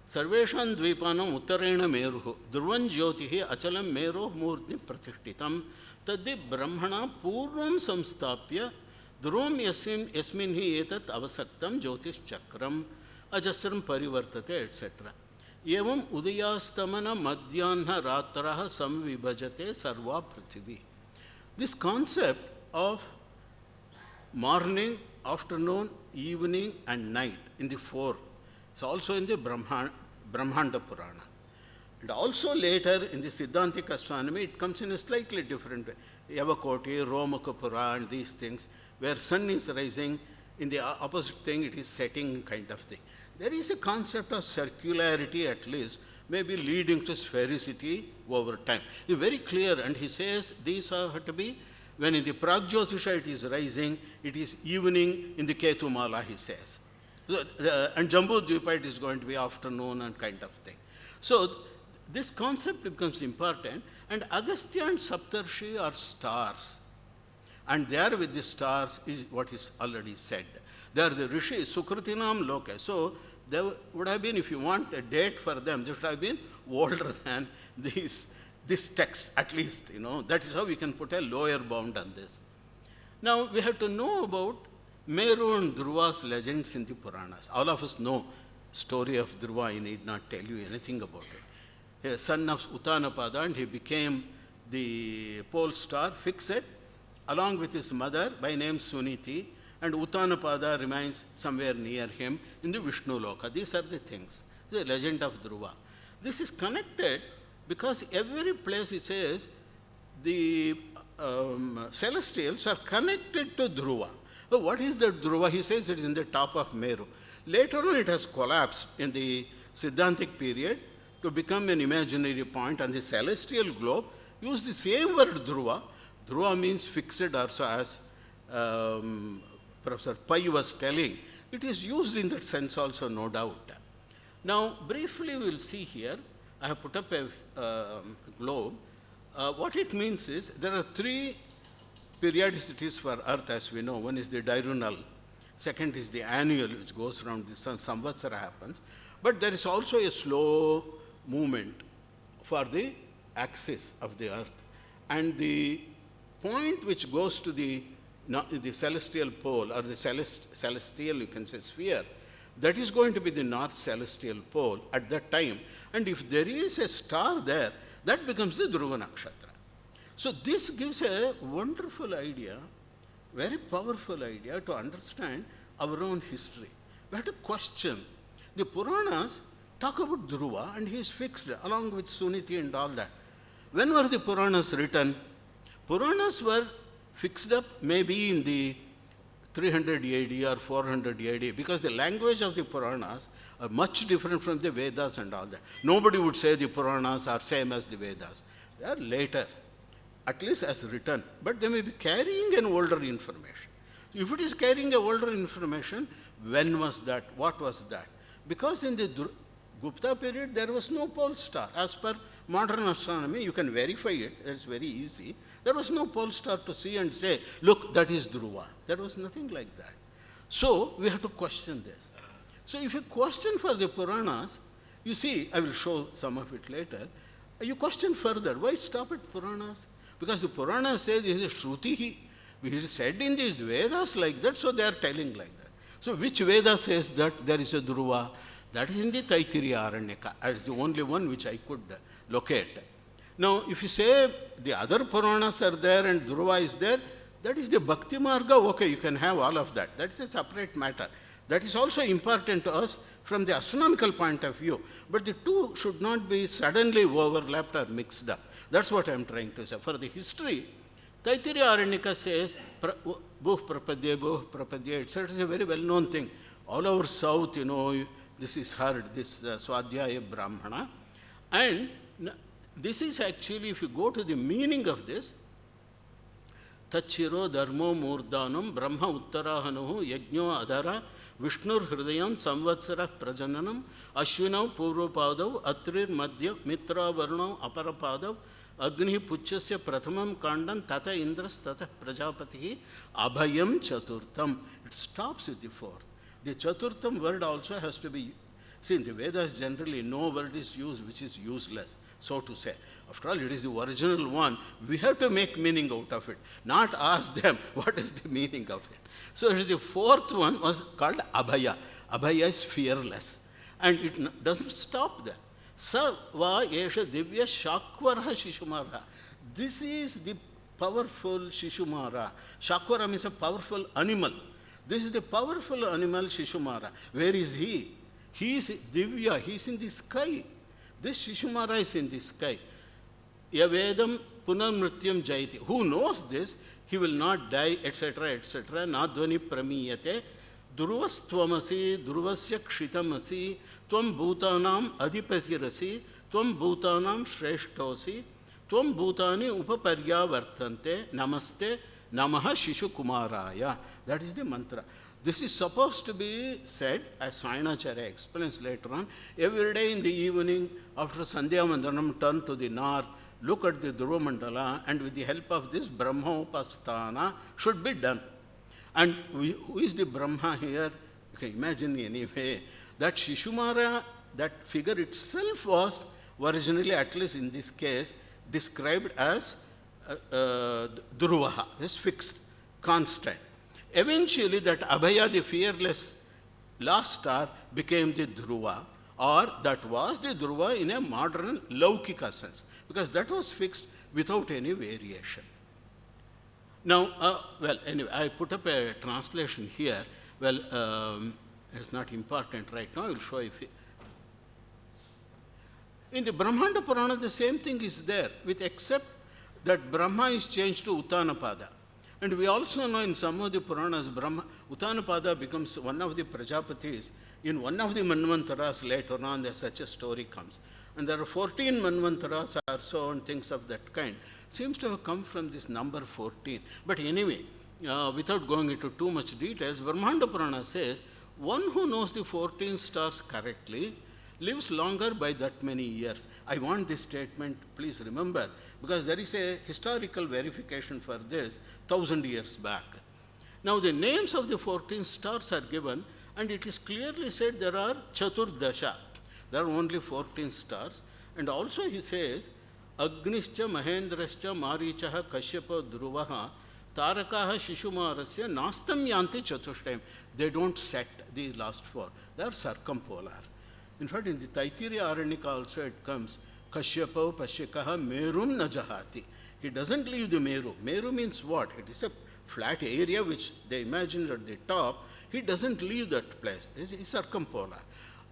Sarveshan dvipanam uttarena meruhu. Dhruvan jyotihi achalam mero murti pratishtitam. Taddi brahmana purvam samstapya dhruvam yasmin hi etat avasaktam jyotish chakram ajasram parivartate, etc. Evam udayastamana madhyanha ratraha samvibhajate sarva prithvi. This concept of morning, afternoon, evening and night in the 4, it's also in the Brahmanda Purana. And also later in the Siddhantic astronomy, it comes in a slightly different way. Yavakoti, Romakapura and these things, where sun is rising, in the opposite thing it is setting kind of thing. There is a concept of circularity at least, maybe leading to sphericity over time. It's very clear, and he says these have to be, when in the Pragjyotisha it is rising, it is evening in the Ketumala, he says. So, and Jambu Dvipa it is going to be afternoon and kind of thing. So this concept becomes important, and Agastya and Saptarshi are stars. And there with the stars is what is already said. They are the rishis, Sukritinam Loka. So there would have been, if you want a date for them, they should have been older than this text, at least, That is how we can put a lower bound on this. Now, we have to know about Meru and Dhruva's legends in the Puranas. All of us know story of Dhruva, I need not tell you anything about it. A son of Uttanapada, and he became the pole star, fixed, along with his mother by name Suniti, and Uttanapada remains somewhere near him in the Vishnu Loka. These are the things, the legend of Dhruva. This is connected because every place he says the celestials are connected to Dhruva. So what is the Dhruva? He says it is in the top of Meru. Later on it has collapsed in the Siddhantic period to become an imaginary point, and the celestial globe use the same word Dhruva. Dhruva means fixed also, as Professor Pai was telling. It is used in that sense also, no doubt. Now, briefly we will see here, I have put up a globe. What it means is, there are 3 periodicities for Earth, as we know. One is the diurnal, second is the annual, which goes around the sun, Samvatsara happens. But there is also a slow movement for the axis of the Earth. And the point which goes to the celestial pole, or the celestial, you can say, sphere, that is going to be the north celestial pole at that time. And if there is a star there, that becomes the Dhruva Nakshatra. So this gives a wonderful idea, very powerful idea to understand our own history. We have to question. The Puranas talk about Dhruva, and he is fixed along with Suniti and all that. When were the Puranas written? Puranas were fixed up maybe in the 300 AD or 400 AD, because the language of the Puranas are much different from the Vedas and all that. Nobody would say the Puranas are same as the Vedas. They are later, at least as written, but they may be carrying an older information. If it is carrying an older information, when was that? What was that? Because in the Gupta period, there was no pole star. As per modern astronomy, you can verify it. It's very easy. There was no pole star to see and say, look, that is Dhruva. There was nothing like that. So we have to question this. So if you question for the Puranas, you see, I will show some of it later, you question further. Why stop at Puranas? Because the Puranas say this is Shruti. It is said in the Vedas like that, so they are telling like that. So which Veda says that there is a Dhruva? That is in the Taittiriya Aranyaka. That is the only one which I could locate. Now, if you say the other Puranas are there and Dhruva is there, that is the Bhakti Marga, okay, you can have all of that. That is a separate matter. That is also important to us from the astronomical point of view. But the two should not be suddenly overlapped or mixed up. That's what I am trying to say. For the history, Taittiriya Aranyaka says, Bhuh Prapadya, etc. is a very well-known thing. All over south, this is heard, this Swadhyaya Brahmana. And this is actually, if you go to the meaning of this, Tachiro Dharmo Murdhanam Brahma Uttarahanuhu Yajno Adhara Vishnur Hridayam Samvatsara Prajananam Ashwinav Purvapadav Atrir Madhya Mitra Varnav Aparapadav Agni Puchasya Prathamam Kandan Tata Indras Tata Prajapati Abhayam Chaturtham. It stops with the fourth. The Chaturtham word also has to be, see, in the Vedas generally no word is used which is useless, so to say. After all, it is the original one. We have to make meaning out of it, not ask them what is the meaning of it. So the fourth one was called Abhaya. Abhaya is fearless. And it doesn't stop there. Sa va yesha divya shakvara shishumara. This is the powerful Shishumara. Shakvara means a powerful animal. This is the powerful animal Shishumara. Where is he? He is Divya, he is in the sky. This Shishumara is in the sky. Yavedam punamrityam jayati. Who knows this? He will not die, etc., etc. Nadvani pramiyate. Dhuruvastvamasi, dhuruvasya kshitamasi, tvam bhutanam adhipatirasi, tvam bhutanam shreshtosi, tvam bhutani upaparyavartante, namaste, namaha shishu kumaraya. That is the mantra. This is supposed to be said, as Sayanacharya explains later on, every day in the evening after Sandhya Mandanam, turn to the north, look at the Dhruva Mandala, and with the help of this Brahmopasthana should be done. And who is the Brahma here? You can imagine anyway. That Shishumara, that figure itself was originally, at least in this case, described as Dhruvaha, this fixed, constant. Eventually, that Abhaya, the fearless last star, became the Dhruva, or that was the Dhruva in a modern Laukika sense, because that was fixed without any variation. Now, well, anyway, I put up a translation here. Well, it's not important right now. I will show if in the Brahmanda Purana, the same thing is there, with except that Brahma is changed to Uttanapada. And we also know in some of the Puranas, Uttanapada becomes one of the Prajapatis. In one of the Manvantaras later on, there such a story comes. And there are 14 Manvantaras or so and things of that kind. Seems to have come from this number 14. But anyway, without going into too much details, Brahmanda Purana says, one who knows the 14 stars correctly lives longer by that many years. I want this statement, please remember, because there is a historical verification for this 1,000 years back. Now the names of the 14 stars are given, and it is clearly said there are Chaturdasha. There are only 14 stars. And also he says, Agnischa, Mahendrascha, Marichaha, Kashyapa, Dhruvaha, Tarakaha, Shishumarasya, Nastam Yanti Chatushtayam. They don't set the last four. They are circumpolar. In fact, in the Taittiriya Aranyaka also it comes, Kashyapa, Pashyakaha, Merum Najahati. He doesn't leave the Meru. Meru means what? It is a flat area which they imagined at the top. He doesn't leave that place. This is circumpolar.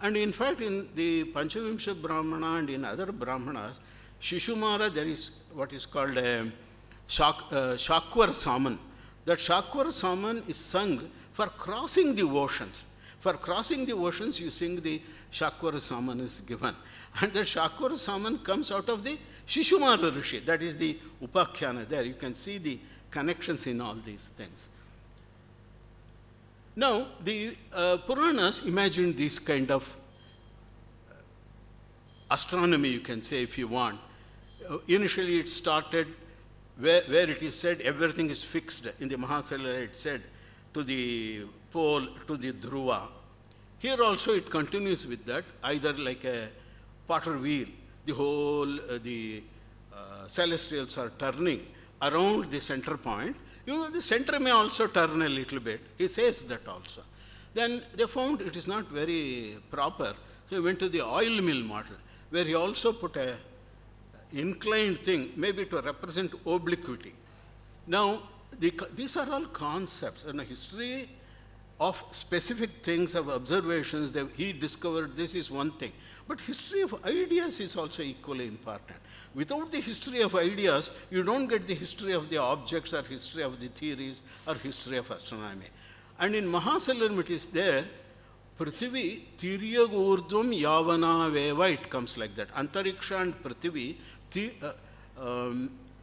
And in fact, in the Panchavimsha Brahmana and in other Brahmanas, Shishumara, there is what is called a Shakwar Saman. that Shakwara Saman is sung for crossing the oceans. For crossing the oceans, you sing the Shakwara Saman is given. And the Shakwara Saman comes out of the Shishumara Rishi. That is the Upakhyana there. You can see the connections in all these things. Now, the Puranas imagined this kind of astronomy, you can say, if you want. Initially, it started where it is said everything is fixed. In the Mahasala, it said to the pole, to the dhruva. Here also, it continues with that, either like a potter wheel. The whole, celestials are turning around the center point. You know, the center may also turn a little bit. He says that also. Then they found it is not very proper. So he went to the oil mill model, where he also put a inclined thing, maybe to represent obliquity. Now, these are all concepts. In a history of specific things, of observations, he discovered this is one thing. But history of ideas is also equally important. Without the history of ideas, you don't get the history of the objects or history of the theories or history of astronomy. And in Mahasalam it is there, Prithvi Tiryagurdvam Yavana Veva, it comes like that. Antariksha and Prithvi,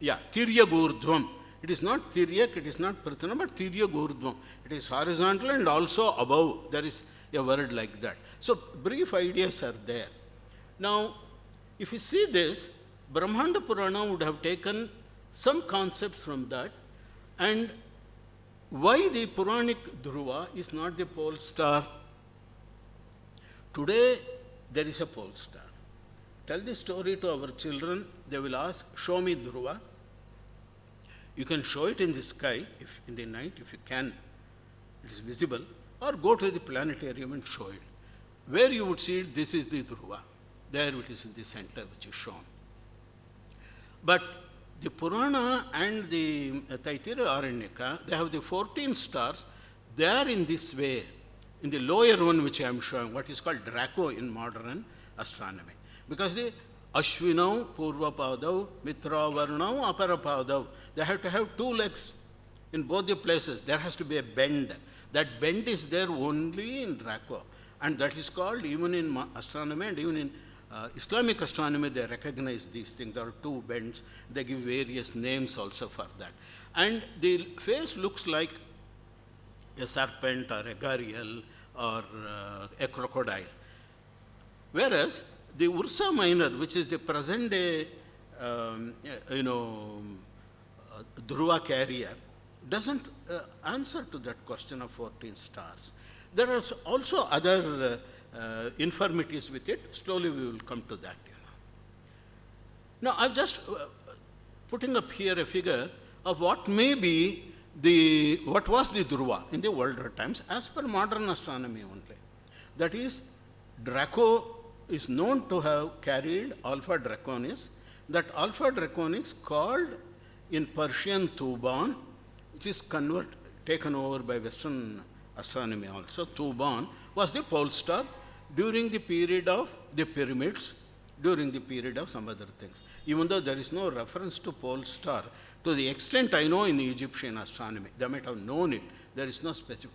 Tiryagurdvam. It is not Tiryak, it is not Prathana, but Tiryagurdvam. It is horizontal and also above. There is a word like that. So brief ideas are there. Now, if you see this, Brahmanda Purana would have taken some concepts from that, and why the Puranic Dhruva is not the pole star. Today, there is a pole star. Tell the story to our children, they will ask, show me Dhruva. You can show it in the sky, if in the night, if you can, it is visible, or go to the planetarium and show it. Where you would see it, this is the Dhruva. There it is in the center, which is shown. But the Purana and the Taitira Aranyaka, they have the 14 stars. They are in this way, in the lower one which I am showing, what is called Draco in modern astronomy. Because the Ashwinau, Purvapadav, Mitravarnau, Aparapadav, they have to have two legs in both the places. There has to be a bend. That bend is there only in Draco. And that is called, even in astronomy and even in Islamic astronomy, they recognize these things. There are two bends. They give various names also for that. And the face looks like a serpent or a gharial or a crocodile. Whereas the Ursa Minor, which is the present day, Dhruva carrier, doesn't answer to that question of 14 stars. There are also other infirmities with it. Slowly we will come to that. Now, I'm just putting up here a figure of what may be what was the Dhruva in the older times as per modern astronomy only. That is, Draco is known to have carried Alpha Draconis. That Alpha Draconis, called in Persian Tuban, which is taken over by Western astronomy also. Tuban was the pole star during the period of the pyramids, during the period of some other things. Even though there is no reference to pole star, to the extent I know in Egyptian astronomy, they might have known it. There is no specific.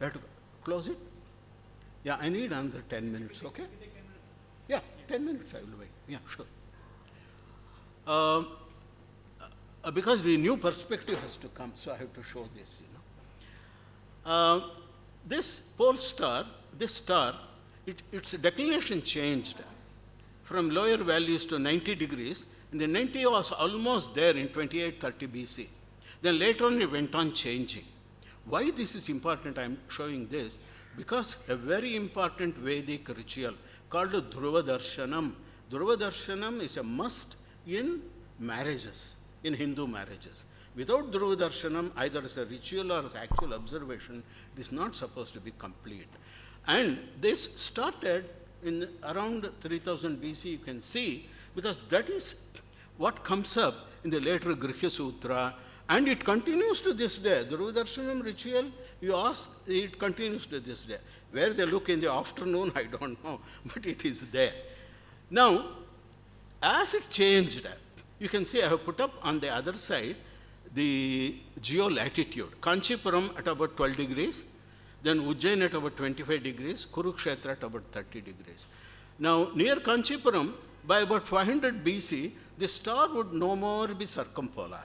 I have to close it? Yeah, I need another 10 minutes, okay? Yeah, 10 minutes I will wait. Yeah, sure. Because the new perspective has to come, so I have to show this, this pole star, this star, its declination changed from lower values to 90 degrees, and the 90 was almost there in 2830 BC. Then later on it went on changing. Why this is important, I am showing this, because a very important Vedic ritual called Dhruva Darshanam. Dhruva Darshanam is a must in marriages, in Hindu marriages. Without Dhruva Darshanam, either as a ritual or as actual observation, it is not supposed to be complete. And this started in around 3000 BC, you can see, because that is what comes up in the later Grihya Sutra, and it continues to this day. The Dhruva Darshanam ritual, you ask, it continues to this day. Where they look in the afternoon, I don't know, but it is there. Now, as it changed, you can see I have put up on the other side the geolatitude. Kanchipuram at about 12 degrees, then Ujjain at about 25 degrees, Kurukshetra at about 30 degrees. Now, near Kanchipuram, by about 500 BC, the star would no more be circumpolar.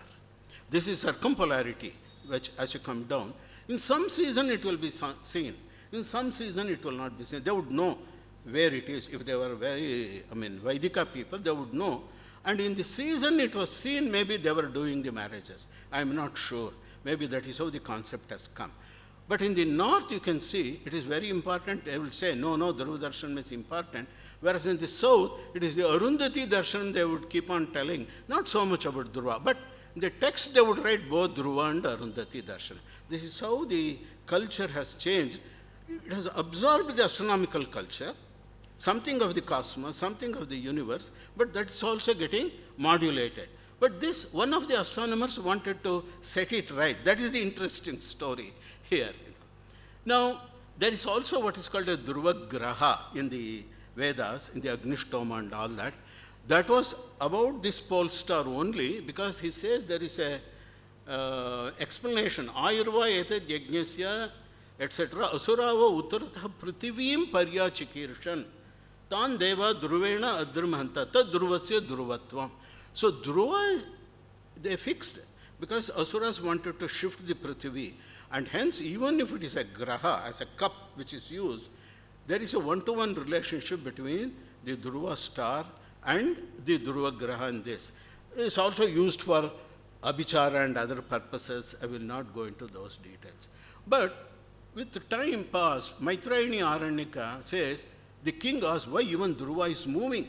This is circumpolarity, which as you come down, in some season it will be seen. In some season it will not be seen. They would know where it is. If they were very, Vaidika people, they would know. And in the season it was seen, maybe they were doing the marriages. I am not sure. Maybe that is how the concept has come. But in the north, you can see, it is very important. They will say, no, Dhruva Darshan is important. Whereas in the south, it is the Arundhati Darshan they would keep on telling, not so much about Dhruva. But in the text, they would write both Dhruva and Arundhati Darshan. This is how the culture has changed. It has absorbed the astronomical culture, something of the cosmos, something of the universe, but that is also getting modulated. But this, one of the astronomers wanted to set it right. That is the interesting story here. Now, there is also what is called a Dhruva Graha in the Vedas, in the Agnishtoma and all that. That was about this pole star only, because he says there is a explanation. Ayurva etad yajnasya, etc. Asurava uttaratah prithivim paryachikirshan. Tan deva druvena adrumhanta tad druvasya druvatvam. So Dhruva, they fixed, because Asuras wanted to shift the Prithvi. And hence, even if it is a graha, as a cup which is used, there is a one-to-one relationship between the Dhruva star and the Dhruva graha in this. It is also used for abhichara and other purposes. I will not go into those details. But with the time passed, Maitrayani Aranyaka says, the king asked why even Dhruva is moving.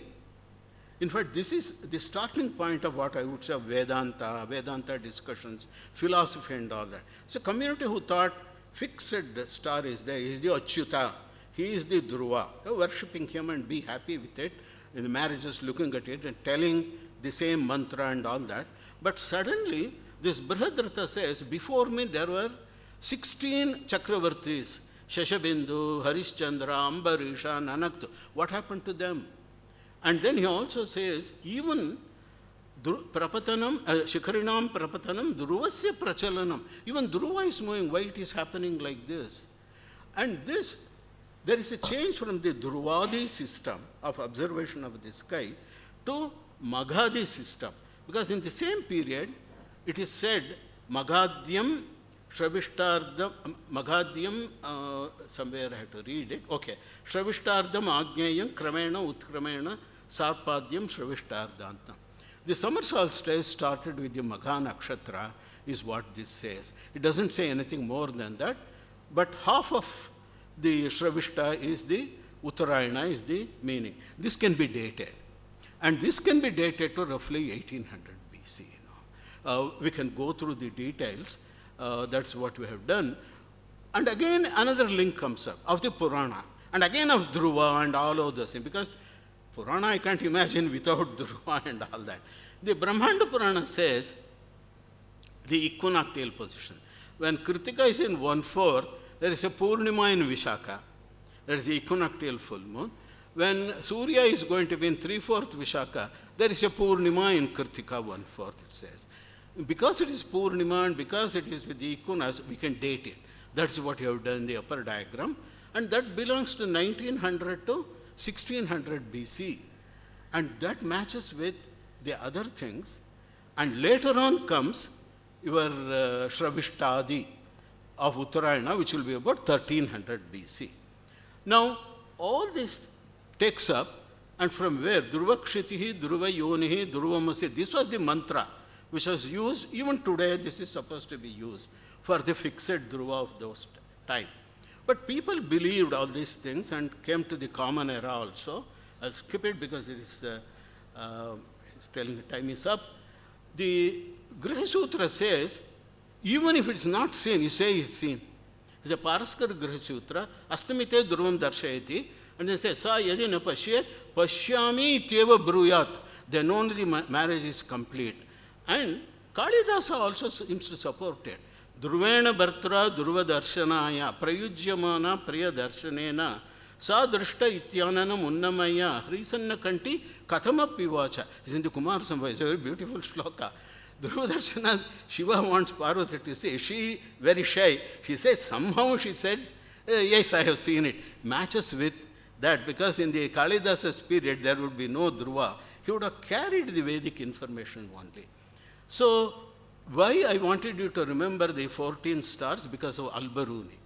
In fact, this is the starting point of what I would say Vedanta discussions, philosophy and all that. It's a community who thought fixed star is there, he is the Achyuta, he is the Dhruva. They're worshipping him and be happy with it. In the marriages, looking at it and telling the same mantra and all that. But suddenly, this Brihadrata says, before me there were 16 Chakravartis, Shashabindu, Harishchandra, Ambarisha, Nanaktu. What happened to them? And then he also says, even Prapatanam, Shikharinam Prapatanam, Dhuruvasya Prachalanam. Even Dhruva is moving, why it is happening like this? And this, there is a change from the Dhruvadi system of observation of the sky to Maghadi system. Because in the same period, it is said, Maghadhyam, Shravishtartham, Maghadhyam, somewhere I have to read it. Okay. Shravishtartham Agneyam Kramena Utkramena Sarpadhyam Shravishtarthantam. The summer solstice started with the Magha Nakshatra, is what this says. It doesn't say anything more than that, but half of the Shravishta is the Uttarayana, is the meaning. This can be dated. And this can be dated to roughly 1800 BC. We can go through the details. That's what we have done. And again, another link comes up of the Purana. And again of Dhruva and all of those things. Because Purana I can't imagine without Dhruva and all that. The Brahmanda Purana says the equinoctial position. When Kritika is in 1/4, there is a Purnima in Vishaka. There is the equinoctial full moon. When Surya is going to be in 3/4 Vishaka, there is a Purnima in Kritika 1/4, it says. Because it is Purnima and because it is with the equinox, we can date it. That's what you have done in the upper diagram. And that belongs to 1900 to 1600 BC. And that matches with the other things. And later on comes your Shravishtadi of Uttarayana, which will be about 1300 BC. Now, all this takes up, and from where? Dhruva Kshitihi, Dhruva Yonihi, Dhruvamasi. This was the mantra which was used. Even today, this is supposed to be used for the fixed Dhruva of those time. But people believed all these things and came to the common era also. I'll skip it because it is it's telling the time is up. The Griha Sutra says, even if it's not seen, you say it's seen. It's a Paraskara Griha Sutra, Astamite Dhruvam Darshayati, and they say, Sa yadi na pashyat, pashyami ityeva bruyat. Then only the marriage is complete. And Kalidasa also seems to support it. Druvena Bhartra Dhruva Darshanaya Prayujyamana Priya Darshanena Sa drishta ityananam unnamaya hrisanna kanti katamapivacha. Is in the Kumar Sambhava. It's a very beautiful shloka. Dhruvadarshana, Shiva wants Parvati to say, she very shy. She says, somehow she said, yes, I have seen it. Matches with that, because in the Kalidasa's period there would be no Dhruva. He would have carried the Vedic information only. So, why I wanted you to remember the 14 stars? Because of Al-Biruni.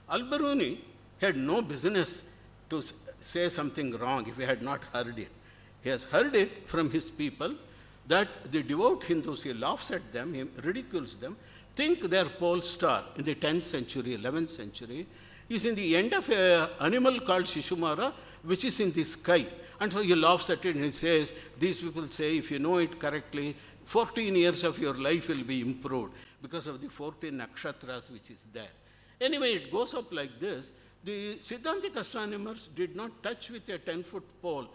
Al-Biruni had no business to say something wrong if he had not heard it. He has heard it from his people that the devout Hindus, he laughs at them, he ridicules them, think their pole star in the 10th century, 11th century, is in the end of an animal called Shishumara, which is in the sky. And so he laughs at it and he says, these people say, if you know it correctly, 14 years of your life will be improved because of the 14 nakshatras which is there. Anyway, it goes up like this. The Siddhantic astronomers did not touch with a 10-foot pole,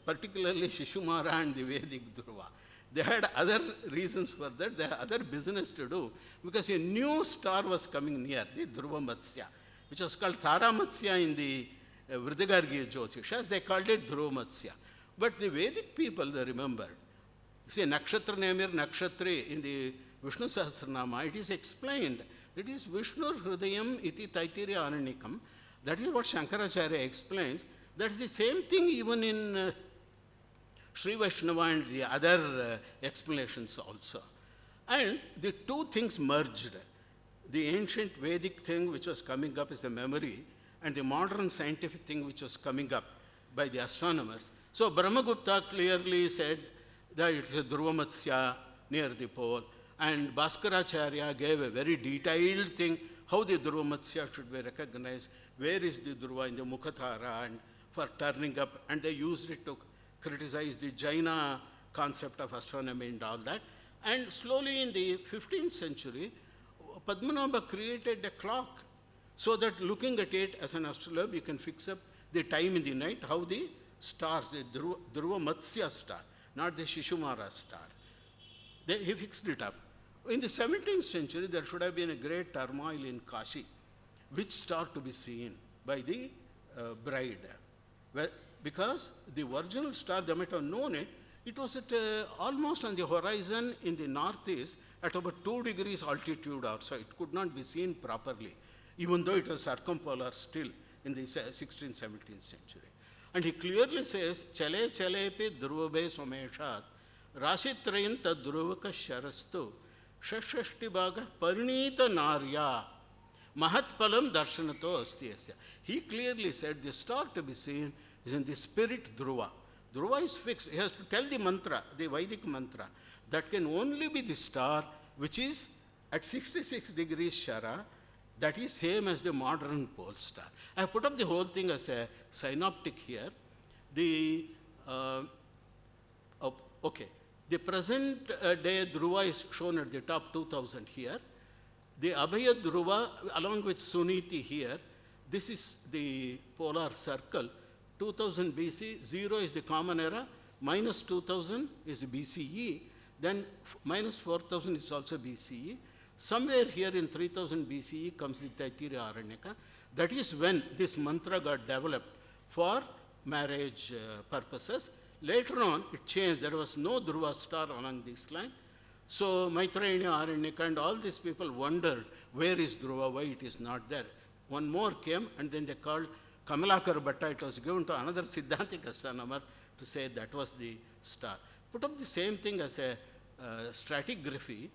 particularly Shishumara and the Vedic Dhruva. They had other reasons for that. They had other business to do, because a new star was coming near, the Dhruva Matsya, which was called Tara Matsya in the Vridagargiya Jyotishas. They called it Dhruva Matsya. But the Vedic people, they remembered. See, Nakshatra Nemir Nakshatri in the Vishnu Sahasranama, it is explained. It is Vishnu Hridayam iti Taitirya Aranikam. That is what Shankaracharya explains. That is the same thing even in Sri Vaishnava and the other explanations also. And the two things merged. The ancient Vedic thing which was coming up is the memory, and the modern scientific thing which was coming up by the astronomers. So Brahmagupta clearly said that it is a Dhruva Matsya near the pole, and Bhaskaracharya gave a very detailed thing how the Dhruva Matsya should be recognized, where is the Dhruva in the Mukhatara, and for turning up, and they used it to criticize the Jaina concept of astronomy and all that. And slowly in the 15th century, Padmanabha created a clock so that looking at it as an astrolabe, you can fix up the time in the night, how the stars, the Dhruva Matsya star, not the Shishumara star. He fixed it up. In the 17th century, there should have been a great turmoil in Kashi. Which star to be seen by the bride? Well, because the original star, they might have known it, it was at almost on the horizon in the northeast at about 2 degrees altitude or so. It could not be seen properly, even though it was circumpolar still in the 16th, 17th century. And he clearly says, Chale chalepi dhruvabe someshat, rashitrayin tad dhruvaka sharastu, shashashti bhaga parinita narya, mahatpalam darshanato astiyasya. He clearly said the star to be seen is in the spirit Dhruva. Dhruva is fixed. He has to tell the mantra, the Vedic mantra, that can only be the star which is at 66 degrees Shara, that is same as the modern pole star. I have put up the whole thing as a synoptic here. The, the present day Dhruva is shown at the top 2000 here. The Abhaya Dhruva along with Suniti here, this is the polar circle. 2000 BC, 0 is the common era, minus 2000 is BCE, then minus 4000 is also BCE. Somewhere here in 3000 BCE comes the Taittiriya Aranyaka. That is when this mantra got developed for marriage purposes. Later on, it changed. There was no Dhruva star along this line. So Maitrayani Aranyaka and all these people wondered, where is Dhruva, why it is not there. One more came, and then they called Kamalakar Bhatta. It was given to another Siddhantic astronomer to say that was the star. Put up the same thing as a stratigraphy,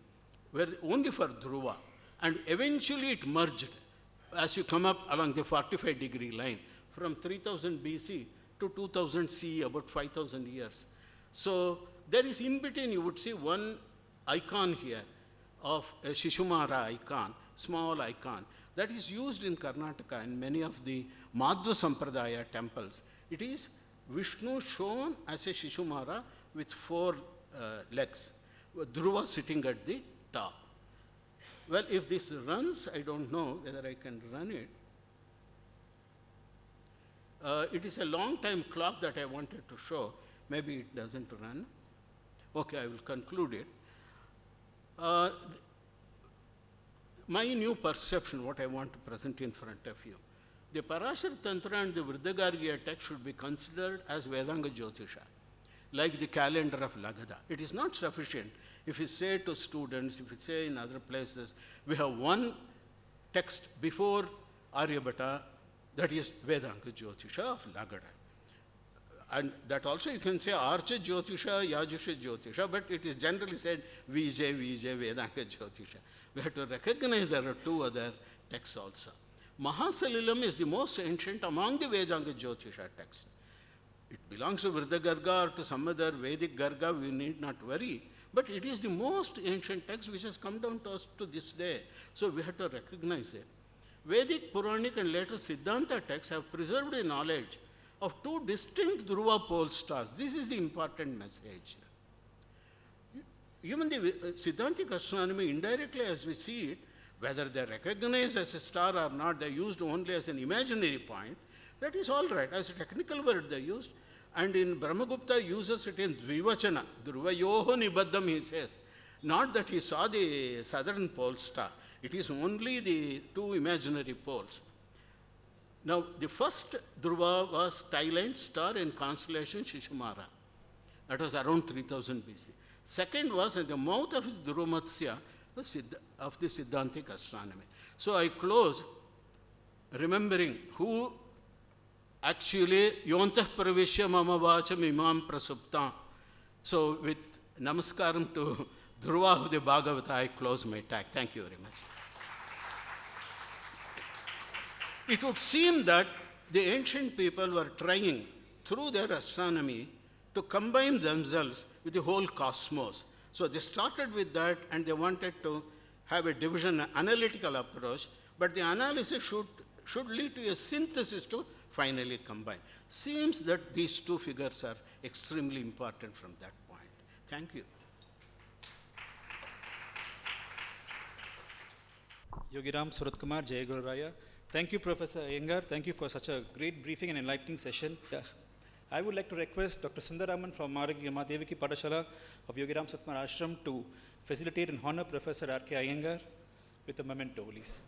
where only for Dhruva. And eventually it merged as you come up along the 45-degree line from 3000 BC to 2000 CE, about 5000 years. So there is in between, you would see one icon here of a Shishumara icon, small icon, that is used in Karnataka in many of the Madhva Sampradaya temples. It is Vishnu shown as a Shishumara with 4 legs, Dhruva sitting at the top. Well, if this runs, I don't know whether I can run it. It is a long time clock that I wanted to show. Maybe it doesn't run. Okay, I will conclude it. My new perception, what I want to present in front of you. the Parashar Tantra and the Vridagargya text should be considered as Vedanga Jyotisha, like the calendar of Lagada. It is not sufficient if you say to students, if you say in other places, we have one text before Aryabhata, that is Vedanga Jyotisha of Lagada. And that also you can say Archa Jyotisha, Yajusha Jyotisha, but it is generally said Vijay, Vedanga Jyotisha. We have to recognize there are two other texts also. Mahasalilam is the most ancient among the Vedanga Jyotisha texts. It belongs to Vridagarga or to some other Vedic Garga, we need not worry. But it is the most ancient text which has come down to us to this day. So we have to recognize it. Vedic, Puranic and later Siddhanta texts have preserved the knowledge of two distinct Dhruva pole stars. This is the important message. Even the Siddhantic astronomy, indirectly as we see it, whether they are recognized as a star or not, they are used only as an imaginary point. That is all right. As a technical word they are used. And in Brahmagupta uses it in Dvivachana. Dhruvayoho nibaddham, he says. Not that he saw the southern pole star. It is only the two imaginary poles. Now, the first Dhruva was Thailand star in constellation Shishimara. That was around 3000 BC. Second was at the mouth of Dhrumatsya of the Siddhantic astronomy. So I close remembering who actually Yontah Pravishya Mama Vacham Imam Prasupta. So with Namaskaram to Dhruva of the Bhagavata, I close my talk. Thank you very much. It would seem that the ancient people were trying, through their astronomy, to combine themselves with the whole cosmos. So they started with that and they wanted to have a division, analytical approach, but the analysis should lead to a synthesis to finally combine. Seems that these two figures are extremely important from that point. Thank you. Yogi Ramsuratkumar, Jai Guru Raya. Thank you, Professor Iyengar. Thank you for such a great briefing and enlightening session. I would like to request Dr. Sundaraman from Devaki Patasala of Yogi Ramsuratkumar Ashram to facilitate and honor Professor R.K. Iyengar with a memento, please.